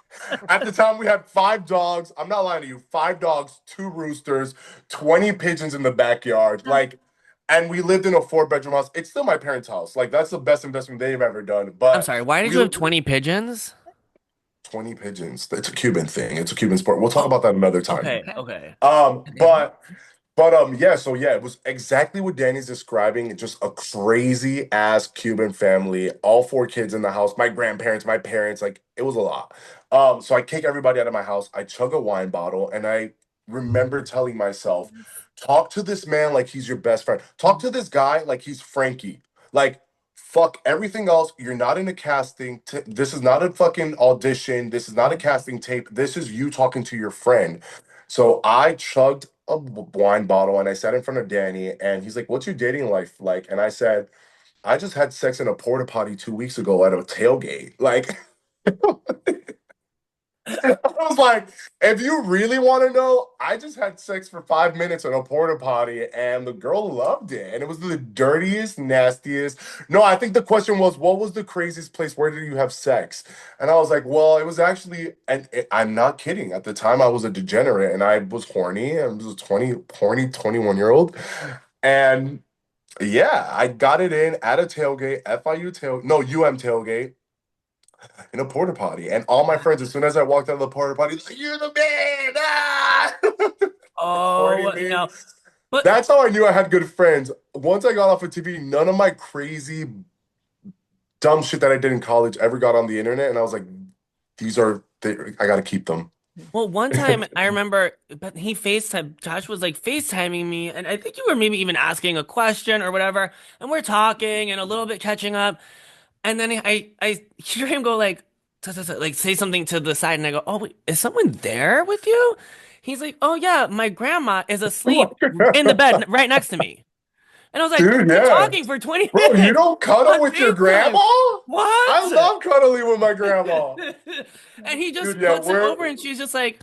At the time, we had 5 dogs. I'm not lying to you, 5 dogs, 2 roosters, 20 pigeons in the backyard. And we lived in a 4 bedroom house. It's still my parents' house. Like, that's the best investment they've ever done.
I'm
But
sorry, why did
we
you have 20 pigeons?
20 pigeons. It's a Cuban thing. It's a Cuban sport. We'll talk
Oh,
about that another time.
okay,
Okay.
okay.
Um,
Okay.
but yeah, so yeah, it was exactly what Danny's describing. Just a crazy ass Cuban family, all 4 kids in the house, my grandparents, my parents, like it was a lot. So I kick everybody out of my house, I chug a wine bottle, and I remember telling myself, talk to this man like he's your best friend. Talk to this guy like he's Frankie. Like, fuck everything else. You're not in a casting. This is not a fucking audition. This is not a casting tape. This is you talking to your friend. So I chugged a wine bottle and I sat in front of Danny and he's like, what's your dating life like? And I said, I just had sex in a porta potty 2 weeks ago at a tailgate. Like, I was like, if you really want to know, I just had sex for 5 minutes in a porta potty and the girl loved it. And it was the dirtiest, nastiest. No, I think the question was, what was the craziest place? Where did you have sex? And I was like, well, it was actually, I'm not kidding. At the time, I was a degenerate and I was horny. I was a 20, horny 21-year-old. And yeah, I got it in at a tailgate, FIU tailgate, no, tailgate in a porta potty. And all my friends, as soon as I walked out of the porta potty, like, you're the man. Ah! for 20
Oh no.
minutes.
But
That's how I knew I had good friends. Once I got off of TV, none of my crazy dumb shit that I did in college ever got on the internet, and I was like, I gotta keep them.
well, one time I remember, but Josh was like FaceTiming me, and I think you were maybe even asking a question or whatever, and we're talking and a little bit catching up, and then I hear him go like, like say something to the side, and I go, oh wait, is someone there with you? He's like, oh yeah, my grandma is asleep in the bed right next to me. And I was like,
Dude,
we've been
yeah.
talking for 20
Bro, you
minutes
don't cuddle
on
with your grandma?
FaceTime.
I
What?
love cuddling with my grandma.
And he
Dude,
just
yeah,
puts it
we're
over and she's just like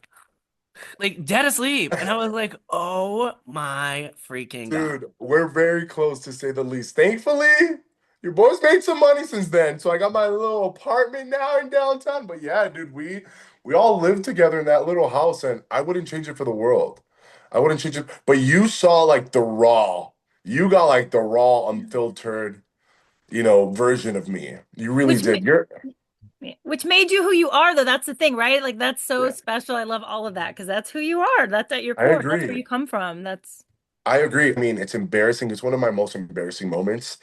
dead asleep. And I was like, oh my freaking God.
Dude, we're very close to say the least. Thankfully, your boys made some money since then. So I got my little apartment now in downtown. But yeah, dude, we all live together in that little house, and I wouldn't change it for the world. I wouldn't change it. But you saw like the raw. You got like the raw, unfiltered, version of me. You really
Which
did. You're
which made you who you are, though. That's the thing, right? Like that's so
Yeah,
special. I love all of that because that's who you are. That's at your
I
core. That's where
agree.
you come from. That's
I agree. I mean, it's embarrassing. It's one of my most embarrassing moments.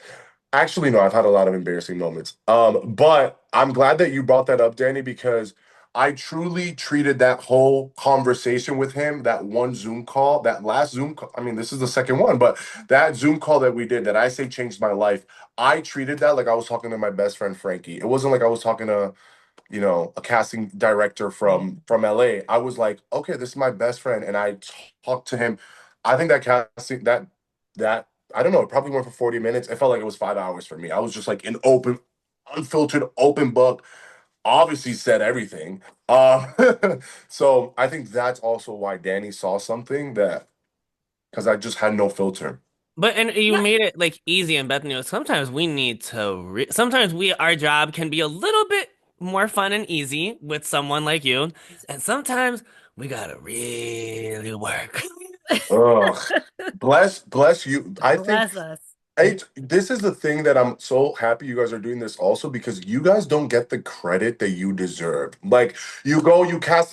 Actually, no, I've had a lot of embarrassing moments. But I'm glad that you brought that up, Danny, because I truly treated that whole conversation with him, that one Zoom call, that last Zoom call. I mean, this is the second one, but that Zoom call that we did that I say changed my life. I treated that like I was talking to my best friend Frankie. It wasn't like I was talking to a casting director from LA. I was like, okay, this is my best friend, and I talked to him. I think that casting that I don't know, it probably went for 40 minutes. It felt like it was 5 hours for me. I was just like an open, unfiltered, open book. Obviously said everything. So I think that's also why Danny saw something that because I just had no filter.
But and you
yeah.
made it like easy and Bethany. Sometimes we need to sometimes our job can be a little bit more fun and easy with someone like you. And sometimes we gotta really work.
Ugh. Bless you. I think
Bless us.
this is the thing that I'm so happy you guys are doing this also because you guys don't get the credit that you deserve. Like you cast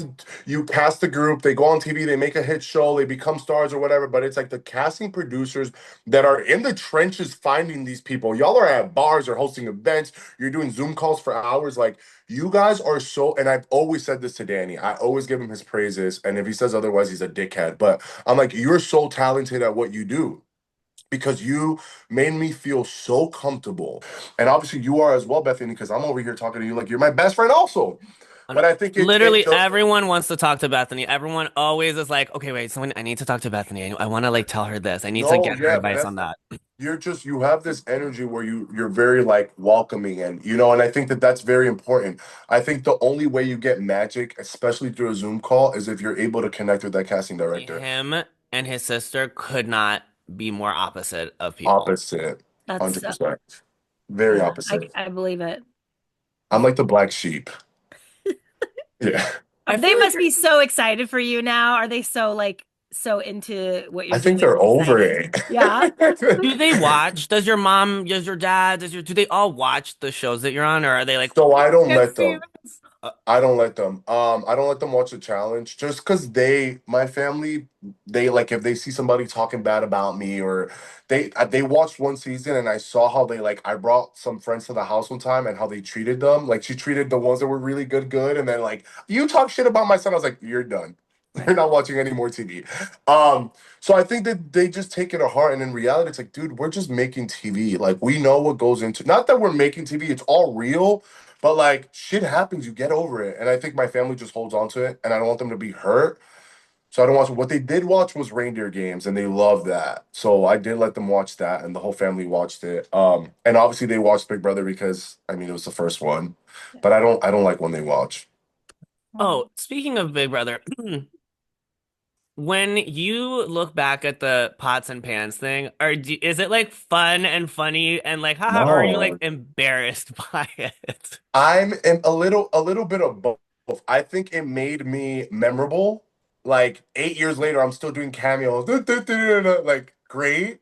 the group, they go on TV, they make a hit show, they become stars or whatever, but it's like the casting producers that are in the trenches finding these people. Y'all are at bars or hosting events, you're doing Zoom calls for hours. Like you guys are so, and I've always said this to Danny. I always give him his praises, and if he says otherwise, he's a dickhead. But I'm like, you're so talented at what you do because you made me feel so comfortable. And obviously you are as well, Bethany, because I'm over here talking to you like you're my best friend also.
And
But I think it
literally
does
everyone wants to talk to Bethany. Everyone always is like, okay, wait, someone I need to talk to Bethany. I want to like tell her this. I need to
no,
get her
yeah,
advice
Beth,
on that.
you have this energy where you're very like welcoming and I think that that's very important. I think the only way you get magic, especially through a Zoom call, is if you're able to connect with that casting director.
Him and his sister could not be more opposite of people.
Opposite,
That's
100%. Very
yeah.
opposite.
I believe it.
I'm like the black sheep. Yeah.
I
They
feel like
must be so excited for you now. Are they so like so into what
I
you're
think
doing?
they're over
Excited?
it.
Yeah.
do they watch? Does your mom, does your dad, do they all watch the shows that you're on, or are they like,
So I don't
can't
let
see
them.
this?
I don't let them. I don't let them watch the challenge just because my family, they like if they see somebody talking bad about me or they watched one season and I saw how they like I brought some friends to the house one time and how they treated them. Like she treated the ones that were really good, and then like you talk shit about my son. I was like, you're done. You're
Right.
not watching any more TV. So I think that they just take it to heart, and in reality, it's like, dude, we're just making TV. Like we know what goes into. Not that we're making TV; it's all real. But like shit happens, you get over it. And I think my family just holds on to it and I don't want them to be hurt. So I don't watch what they did watch was reindeer games and they love that. So I did let them watch that and the whole family watched it. And obviously they watched Big Brother because I mean it was the first one. But I don't like when they watch.
Oh.
Oh, speaking of Big Brother, when you look back at the pots and pans thing, is it like fun and funny and like haha, or are you like
No.
embarrassed by it?
A little bit of both. I think it made me memorable. Like 8 years later, I'm still doing cameos. Like great.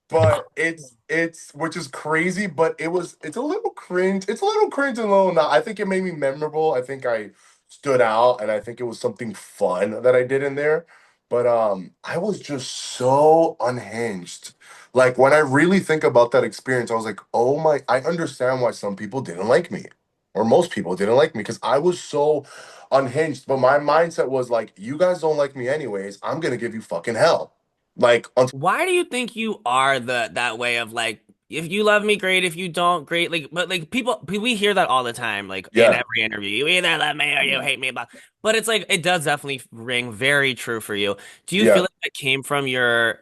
But it's which is crazy, but it's a little cringe. It's a little cringe and a little not. I think it made me memorable. I think I stood out and I think it was something fun that I did in there. But I was just so unhinged. Like when I really think about that experience, I was like, oh my, I understand why some people didn't like me, or most people didn't like me, because I was so unhinged. But my mindset was like, you guys don't like me anyways. I'm gonna give you fucking hell. Like until
Why do you think you are that way of like, if you love me, great. If you don't, great. Like, but like we hear that all the time, like in
yeah,
every interview. You either love me or you hate me. But it's like it does definitely ring very true for you. Do you feel
yeah.
like that came from your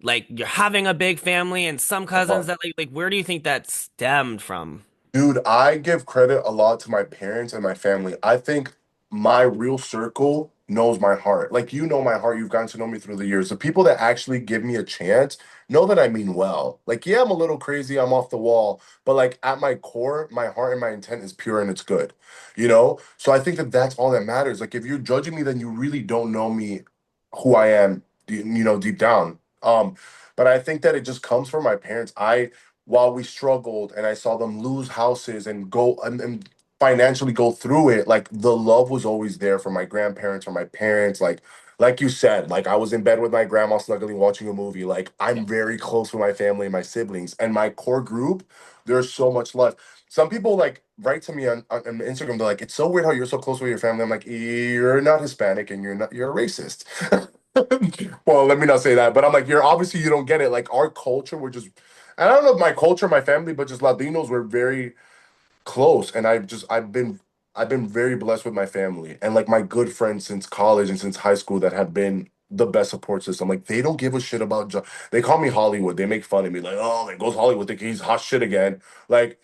like you're having a big family and some
Uh-huh.
cousins that like where do you think that stemmed from?
Dude, I give credit a lot to my parents and my family. I think my real circle knows my heart. Like you know my heart, you've gotten to know me through the years. The people that actually give me a chance know that I mean well. Like, yeah, I'm a little crazy, I'm off the wall, but like at my core, my heart and my intent is pure and it's good. You know? So I think that that's all that matters. Like if you're judging me, then you really don't know me, who I am, deep down. But I think that it just comes from my parents. I while we struggled and I saw them lose houses and go and financially go through it, like the love was always there for my grandparents or my parents. Like you said, like I was in bed with my grandma snuggling watching a movie. Like I'm very close with my family and my siblings and my core group. There's so much love. Some people like write to me on Instagram. They're like, "It's so weird how you're so close with your family." I'm like, "You're not Hispanic and you're a racist." Well, let me not say that, but I'm like, you're obviously you don't get it. Like our culture, we're just I don't know if my culture, my family, but just Latinos were very close. And I've been very blessed with my family and like my good friends since college and since high school that have been the best support system. Like they don't give a shit about they call me Hollywood. They make fun of me, like, oh, there goes Hollywood, think he's hot shit again. Like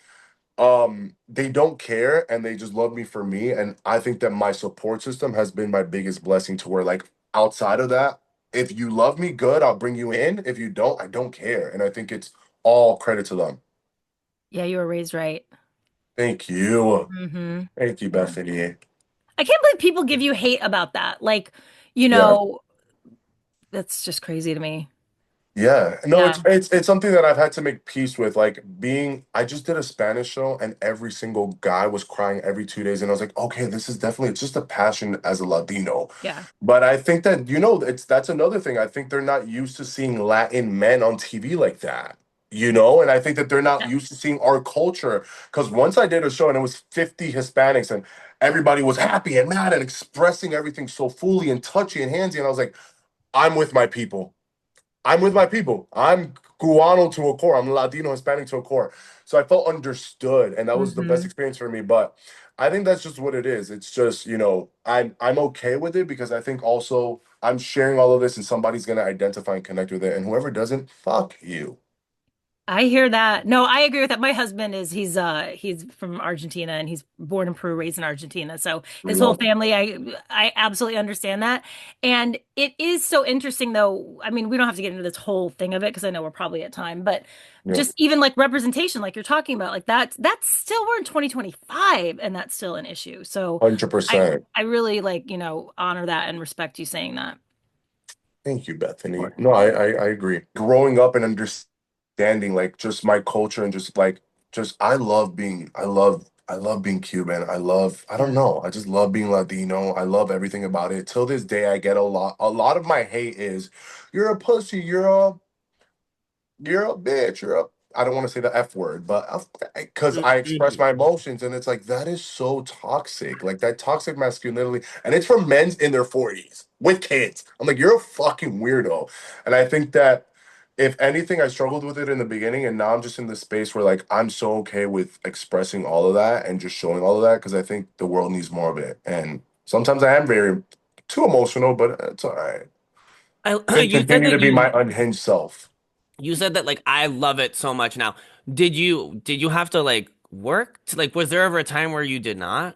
they don't care and they just love me for me. And I think that my support system has been my biggest blessing to where like outside of that, if you love me good, I'll bring you in. If you don't, I don't care. And I think it's all credit to them.
Yeah, you were raised right.
Thank you.
Hmm.
Thank you,
Yeah.
Bethany.
I can't believe people give you hate about that. Like, you
Yeah.
know, that's just crazy to me.
Yeah. No,
Yeah.
it's something that I've had to make peace with. Like being I just did a Spanish show and every single guy was crying every 2 days. And I was like, okay, this is definitely it's just a passion as a Latino.
Yeah.
But I think that, that's another thing. I think they're not used to seeing Latin men on TV like that. And I think that they're not
Yeah.
used to seeing our culture. Because once I did a show and it was 50 Hispanics and everybody was happy and mad and expressing everything so fully and touchy and handsy. And I was like, I'm with my people. I'm with my people. I'm Cubano to a core. I'm Latino Hispanic to a core. So I felt understood, and that was the best
Hmm.
experience for me. But I think that's just what it is. It's just, I'm okay with it because I think also I'm sharing all of this and somebody's gonna identify and connect with it. And whoever doesn't, fuck you.
I hear that. No, I agree with that. My husband he's from Argentina and he's born in Peru, raised in Argentina. So his whole
Love.
family, I absolutely understand that. And it is so interesting though. I mean, we don't have to get into this whole thing of it because I know we're probably at time, but
Yeah,
just even like representation, like you're talking about, like that's still we're in 2025 and that's still an issue. So
100%.
I really like, honor that and respect you saying that.
Thank you, Bethany.
Important.
No, I agree. Growing up and understanding like just my culture and just like just I love being Cuban. I don't
Yeah.
know. I just love being Latino. I love everything about it. Till this day I get a lot of my hate is you're a pussy, you're a bitch. I don't want to say the F word, but because I express
Mhm.
my emotions, and it's like that is so toxic. Like that toxic masculinity, and it's from men in their 40s with kids. I'm like, you're a fucking weirdo. And I think that if anything, I struggled with it in the beginning, and now I'm just in this space where like I'm so okay with expressing all of that and just showing all of that because I think the world needs more of it. And sometimes I am very too emotional, but it's all right.
I
Just
you said
continue
that
to be my unhinged self.
you said that like I love it so much now. Did you have to like work to, like was there ever a time where you did not?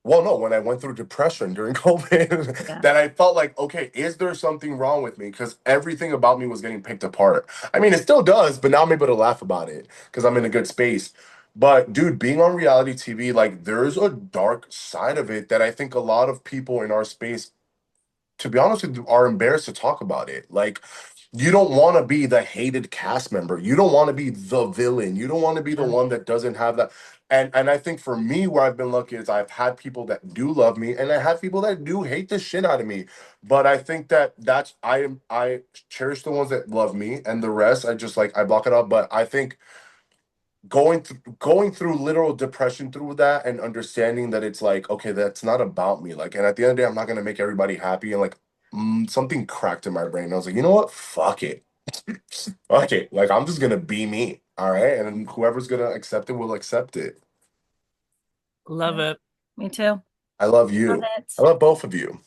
Well, no, when I went through depression during COVID,
Yeah.
that I felt like, okay, is there something wrong with me? Because everything about me was getting picked apart. I mean, it still does, but now I'm able to laugh about it because I'm in a good space. But dude, being on reality TV, like there's a dark side of it that I think a lot of people in our space, to be honest with you, are embarrassed to talk about it. Like, you don't want to be the hated cast member. You don't want to be the villain. You don't want to be the
Yeah.
one that doesn't have that. And I think for me, where I've been lucky is I've had people that do love me, and I have people that do hate the shit out of me. But I think that I cherish the ones that love me, and the rest I just like I block it out. But I think going through literal depression through that and understanding that it's like, okay, that's not about me. Like, and at the end of the day, I'm not gonna make everybody happy. And like, something cracked in my brain. I was like, you know what? Fuck it. Fuck it. Like, I'm just gonna be me. All right. And whoever's gonna accept it will accept it.
Love
Yeah,
it.
me too.
I love
Love
you.
it.
I love both of you.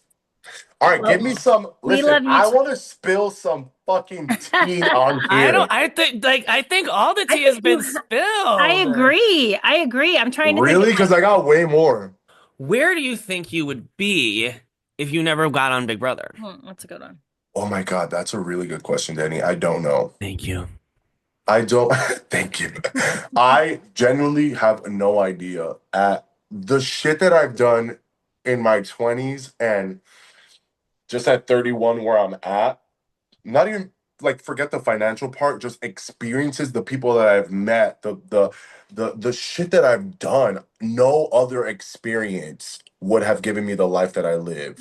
All right, give
Well,
me some.
we
Listen,
love you
I
too.
want to spill some fucking tea on
I don't,
here.
I think all the
I
tea has
think
been
I
spilled.
agree. I agree. I'm trying to think of
Really? Because I got way more.
Where do you think you would be if you never got on Big Brother?
that's a good one.
Oh my God, that's a really good question, Danny. I don't know.
Thank you.
I don't. Thank you. I genuinely have no idea at the shit that I've done in my 20s and just at 31 where I'm at. Not even like forget the financial part, just experiences, the people that I've met, the shit that I've done. No other experience would have given me the life that I live.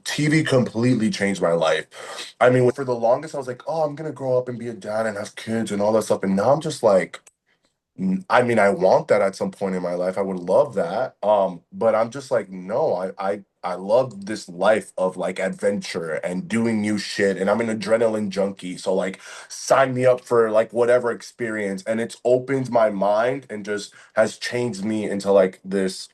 TV completely changed my life. I mean, for the longest, I was like, oh, I'm gonna grow up and be a dad and have kids and all that stuff. And now I'm just like, I mean, I want that at some point in my life. I would love that. But I'm just like, no, I love this life of like adventure and doing new shit. And I'm an adrenaline junkie. So like sign me up for like whatever experience. And it's opened my mind and just has changed me into like this,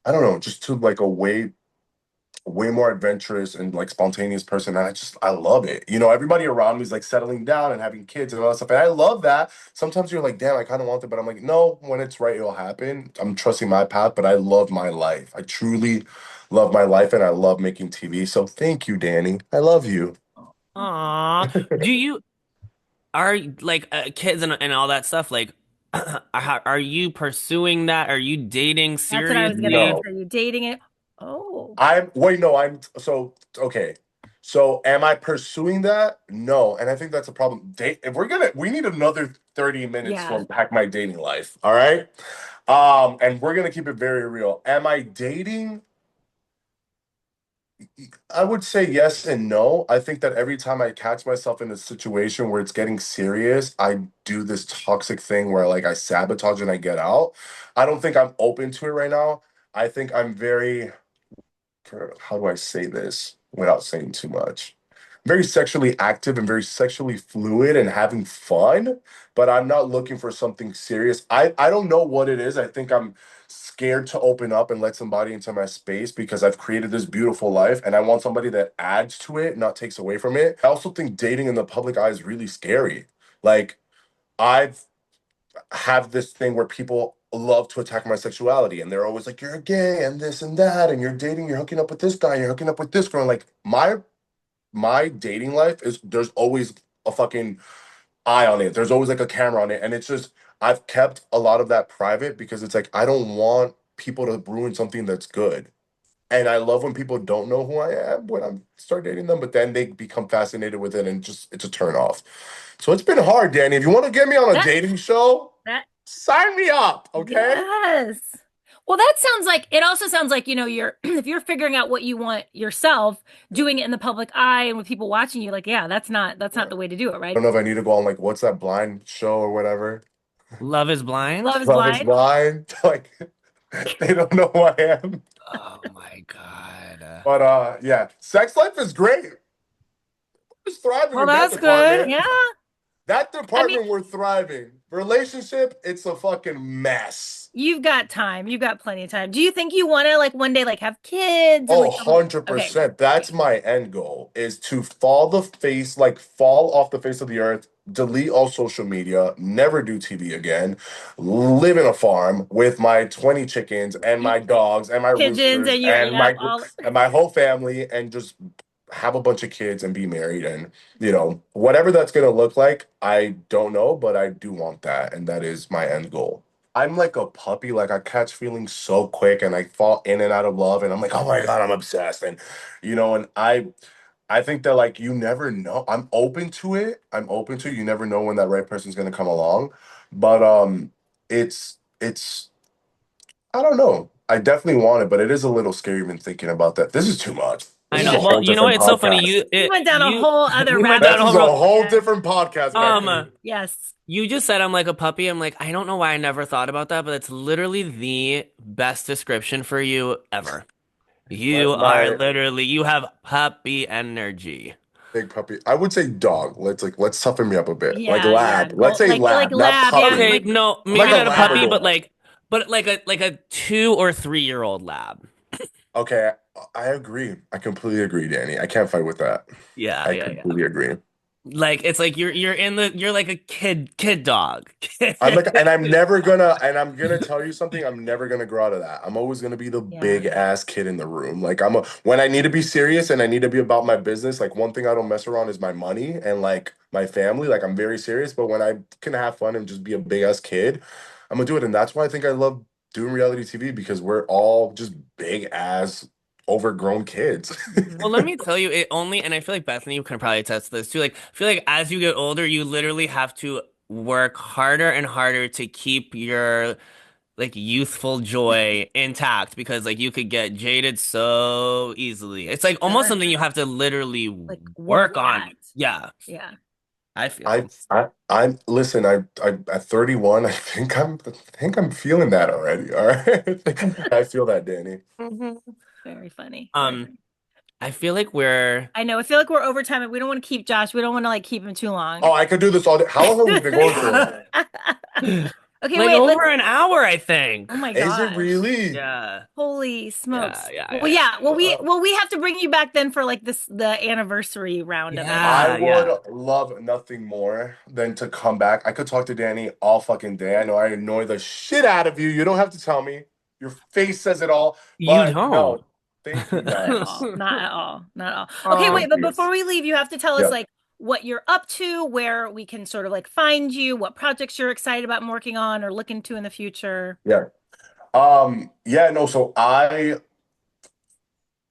I don't know, just to like a way more adventurous and like spontaneous person. And I love it. You know, everybody around me is like settling down and having kids and all that stuff. And I love that. Sometimes you're like, damn, I kind of want it, but I'm like, no, when it's right, it'll happen. I'm trusting my path, but I love my life. I truly love my life and I love making TV. So thank you, Danny. I love you.
Aw, do you are like kids and all that stuff like are you pursuing that? Are you dating
That's what I was gonna ask.
seriously?
No.
Are you dating it? Oh,
I'm wait, no, I'm so okay. So am I pursuing that? No. And I think that's a problem. Date if we need another 30 minutes to
yeah.
unpack my dating life. All right. And we're gonna keep it very real. Am I dating? I would say yes and no. I think that every time I catch myself in a situation where it's getting serious, I do this toxic thing where like I sabotage and I get out. I don't think I'm open to it right now. I think I'm very how do I say this without saying too much? Very sexually active and very sexually fluid and having fun, but I'm not looking for something serious. I don't know what it is. I think I'm scared to open up and let somebody into my space because I've created this beautiful life and I want somebody that adds to it, not takes away from it. I also think dating in the public eye is really scary. Like I've have this thing where people love to attack my sexuality and they're always like you're gay and this and that and you're dating you're hooking up with this guy you're hooking up with this girl like my dating life is there's always a fucking eye on it, there's always like a camera on it, and it's just I've kept a lot of that private because it's like I don't want people to ruin something that's good. And I love when people don't know who I am when I start dating them, but then they become fascinated with it and just it's a turn off. So it's been hard, Danny. If you want to get me on a
That
dating show,
that
sign me up, okay?
yes. Well, that sounds like it also sounds like, you're if you're figuring out what you want yourself, doing it in the public eye and with people watching you, like, yeah, that's not
I
the way to do it, right?
don't know if I need to go on like what's that blind show or whatever.
Love is blind?
Love is
Love is
blind.
blind. Like they don't know who I am.
Oh my God.
But yeah, sex life is great. We're thriving
Well,
in that
that's good.
department.
Yeah.
That
I mean,
department we're thriving. Relationship, it's a fucking mess.
you've got time. You've got plenty of time. Do you think you want to like one day like have kids and
Oh,
like okay.
100%. That's my end goal is to fall off the face of the earth, delete all social media, never do TV again, live in a farm with my 20 chickens and my
Eat
dogs and my
pigeons
roosters
and your
and
yeah,
my
all
and my whole family and just have a bunch of kids and be married and whatever that's going to look like, I don't know, but I do want that and that is my end goal. I'm like a puppy. Like I catch feelings so quick and I fall in and out of love and I'm like, oh my God, I'm obsessed. And and I think that like you never know. I'm open to it. I'm open to it. You never know when that right person's gonna come along. But it's it's I don't know. I definitely want it, but it is a little scary even thinking about that. This is too much. This
I
is
know.
a
Well,
whole
you know what?
different
It's so funny.
podcast.
We went down a whole other
We went
rabbit
down
This
a
is
whole
a
road.
hole.
whole
Yes.
different podcast,
Um,
Bethany.
Yes.
you just said I'm like a puppy. I'm like, I don't know why I never thought about that, but it's literally the best description for you ever. You are
My
literally, you have puppy energy.
big puppy. I would say dog. Let's toughen me up a bit. Like
Yeah, yeah.
lab. Let's
Go
say
like
lab, not
lab. Yeah,
puppy.
Okay,
like
no,
I'm
maybe
like a
cat
not a puppy,
lab.
but
Labrador.
like a 2 or 3 year old lab.
Okay, I agree. I completely agree, Danny. I can't fight with that.
Yeah,
I
yeah, yeah.
completely agree.
Like it's like you're like a kid dog.
And I'm gonna tell you something. I'm never gonna grow out of that. I'm always gonna be the
Yeah.
big ass kid in the room. When I need to be serious and I need to be about my business. Like one thing I don't mess around is my money and like my family. Like I'm very serious. But when I can have fun and just be a big ass kid, I'm gonna do it. And that's why I think I love doing reality TV because we're all just big ass overgrown kids.
Mhm.
Well, let me tell you, it only, and I feel like Bethany can probably attest to this too. Like, I feel like as you get older, you literally have to work harder and harder to keep your like youthful joy intact because like you could get jaded so easily. It's like almost
Sure.
something you have to literally
Like
work
work
on.
at.
Yeah,
Yeah.
I feel.
I'm listen, I at 31, I think I'm feeling that already. All right. I feel that, Danny.
Mhm.
Very funny. Very
Um,
funny.
I feel like we're
I know. I feel like we're over time and we don't want to keep Josh. We don't want to like keep him too
Oh,
long.
I could do this all day. How long have we been going for?
Okay,
like
wait,
over
let's
an hour, I think.
oh my
Is it
gosh.
really?
Yeah,
Holy
yeah,
smokes.
yeah,
Well,
yeah,
yeah.
Uh,
Well, we have to bring you back then for like this the anniversary round of it.
I
yeah,
would
yeah.
love nothing more than to come back. I could talk to Danny all fucking day. I know I annoy the shit out of you. You don't have to tell me. Your face says it all.
You
But
don't.
no, thank you
Not at
guys.
all. Not at all. Not at all. Okay, wait,
Um,
Thank
but
you.
before we leave, you have to tell us
Yeah.
like what you're up to, where we can sort of like find you, what projects you're excited about and working on or looking to in the future.
Yeah. Yeah, no, so I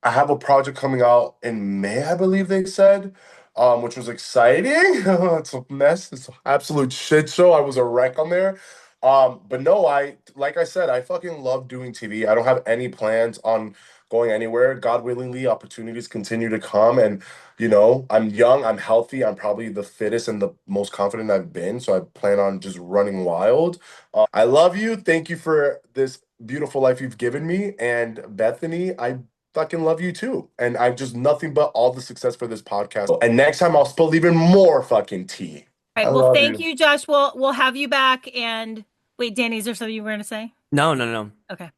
have a project coming out in May, I believe they said, which was exciting. It's a mess. It's an absolute shit show. I was a wreck on there. But no, like I said, I fucking love doing TV. I don't have any plans on going anywhere. God willingly, opportunities continue to come. And, I'm young, I'm healthy, I'm probably the fittest and the most confident I've been. So I plan on just running wild. I love you. Thank you for this beautiful life you've given me. And Bethany, I fucking love you too. And I've just nothing but all the success for this podcast. And next time I'll spill even more fucking tea.
All
I
right. Well,
love
thank
you.
you, Josh. We'll have you back. And wait, Danny, is there something you were gonna say?
no, no, no.
Okay.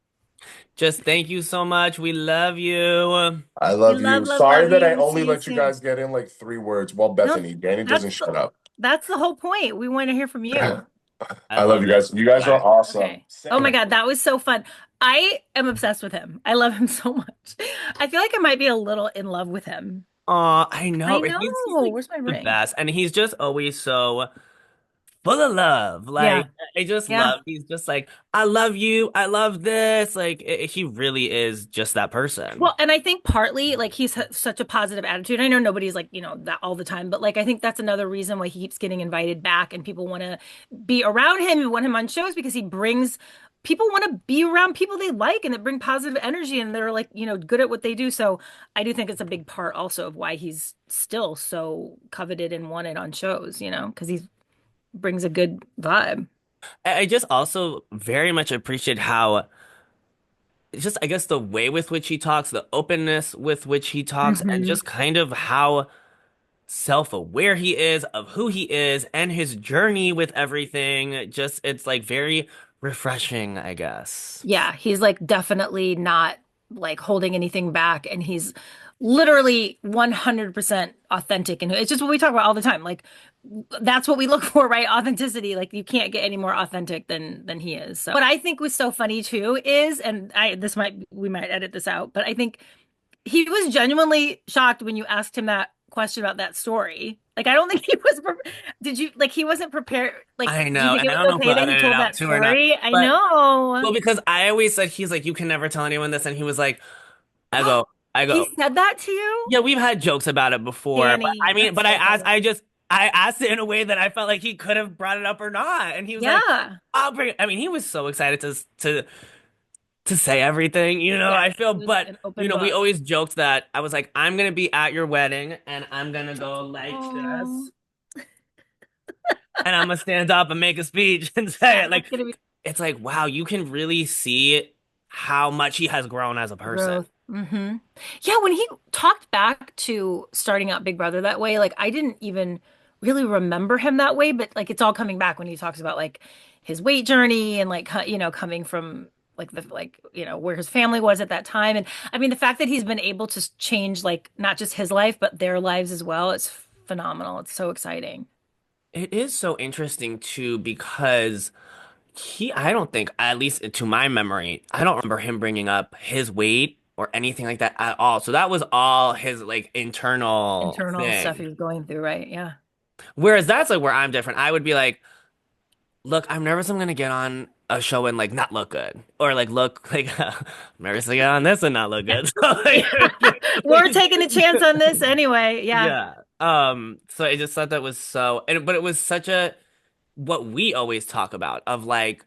Just thank you so much. We love you.
I
We
love
love,
you.
love,
Sorry
love
that I
you.
only
See you
let you
soon.
guys get in like 3 words while
No,
Bethany, Danny doesn't
that's
shut up.
that's the whole point. We want to hear from you.
I
I love
love
you
it.
guys. You guys
All
are
right.
awesome.
Okay. Oh my God, that was so fun. I am obsessed with him. I love him so much. I feel like I might be a little in love with him.
Aw, I
I
know. He's
know.
like
Where's my
the
ring?
best. And he's just always so full of love.
Yeah.
Like, I just
Yeah.
love, he's just like, I love you. I love this. Like, he really is just that person.
Well, and I think partly like he's such a positive attitude. I know nobody's like, that all the time, but like I think that's another reason why he keeps getting invited back and people want to be around him and want him on shows because he brings people want to be around people they like and that bring positive energy and they're like, good at what they do. So I do think it's a big part also of why he's still so coveted and wanted on shows, because he brings a good vibe.
I just also very much appreciate how it's just, I guess, the way with which he talks, the openness with which he talks, and
Hmm.
just kind of how self-aware he is of who he is and his journey with everything. Just, it's like very refreshing, I guess.
Yeah, he's like definitely not like holding anything back and he's literally 100% authentic and it's just what we talk about all the time. Like that's what we look for, right? Authenticity. Like you can't get any more authentic than he is. So what I think was so funny too is and I this might we might edit this out, but I think he was genuinely shocked when you asked him that question about that story. Like I don't think he was did you like he wasn't prepared like
I
do you
know,
think
and
it
I don't
was
know if
okay
we'll
that he
edit it
told
out
that
too or not,
story? I
but
know.
well, because I always said he's like, you can never tell anyone this, and he was like, I go, I
He
go,
said that to you?
yeah, we've had jokes about it before, but I
Danny,
mean,
that's
but
so funny.
I just I asked it in a way that I felt like he could have brought it up or not. And he was like,
Yeah.
I'll bring it. I mean, he was so excited to say everything,
Yeah.
I feel,
It was
but
an open
we
book.
always joked that I was like, I'm gonna be at your wedding and I'm gonna go like
Oh,
this and I'm gonna stand up and make a speech and say
yeah,
it.
that's
Like,
gonna be
it's like, wow, you can really see how much he has grown as a person.
growth. Yeah, when he talked back to starting out Big Brother that way, like I didn't even really remember him that way, but like it's all coming back when he talks about like his weight journey and like coming from like where his family was at that time. And I mean the fact that he's been able to change like not just his life but their lives as well, it's phenomenal. It's so exciting.
It is so interesting too because I don't think, at least to my memory, I don't remember him bringing up his weight or anything like that at all. So that was all his like internal
Internal stuff he
thing.
was going through, right? Yeah.
Whereas that's like where I'm different. I would be like, look, I'm nervous I'm gonna get on a show and like not look good. Or like look like I'm nervous to get on this and not look good. So
Yeah.
like,
We're taking a chance on this anyway. Yeah.
yeah. So I just thought that was but it was such a what we always talk about of like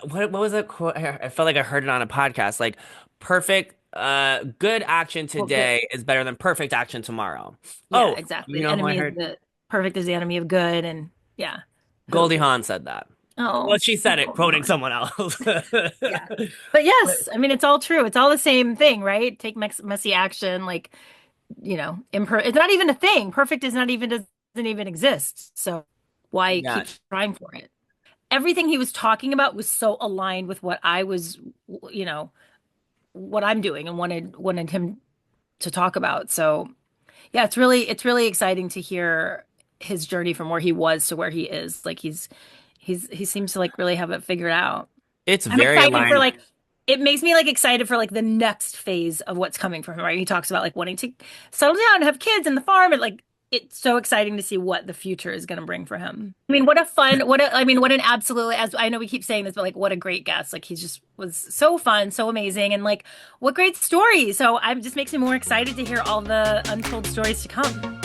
what was that quote? I felt like I heard it on a podcast. Like perfect, good action
Well, good.
today is better than perfect action tomorrow.
Yeah,
Oh, you
exactly.
know who I
Enemy is
heard?
the perfect is the enemy of good, and yeah. Who?
Goldie Hawn said that. Well,
Oh,
she said it,
Goldie
quoting
Hawn.
someone else.
Yeah. But
But
yes, I mean it's all true. It's all the same thing, right? Take messy action, like it's not even a thing. Perfect is not even doesn't even exist. So why
yeah,
keep trying for it? Everything he was talking about was so aligned with what I was, you know, what I'm doing and wanted him to talk about. So yeah, it's really exciting to hear his journey from where he was to where he is. Like he seems to like really have it figured out.
it's
I'm
very
excited for
aligned.
like it makes me like excited for like the next phase of what's coming for him, right? He talks about like wanting to settle down and have kids and the farm and like it's so exciting to see what the future is going to bring for him. I mean, I mean, what an absolutely, as I know we keep saying this, but like what a great guest. Like he just was so fun, so amazing, and like what great stories. So it just makes me more excited to hear all the untold stories to come.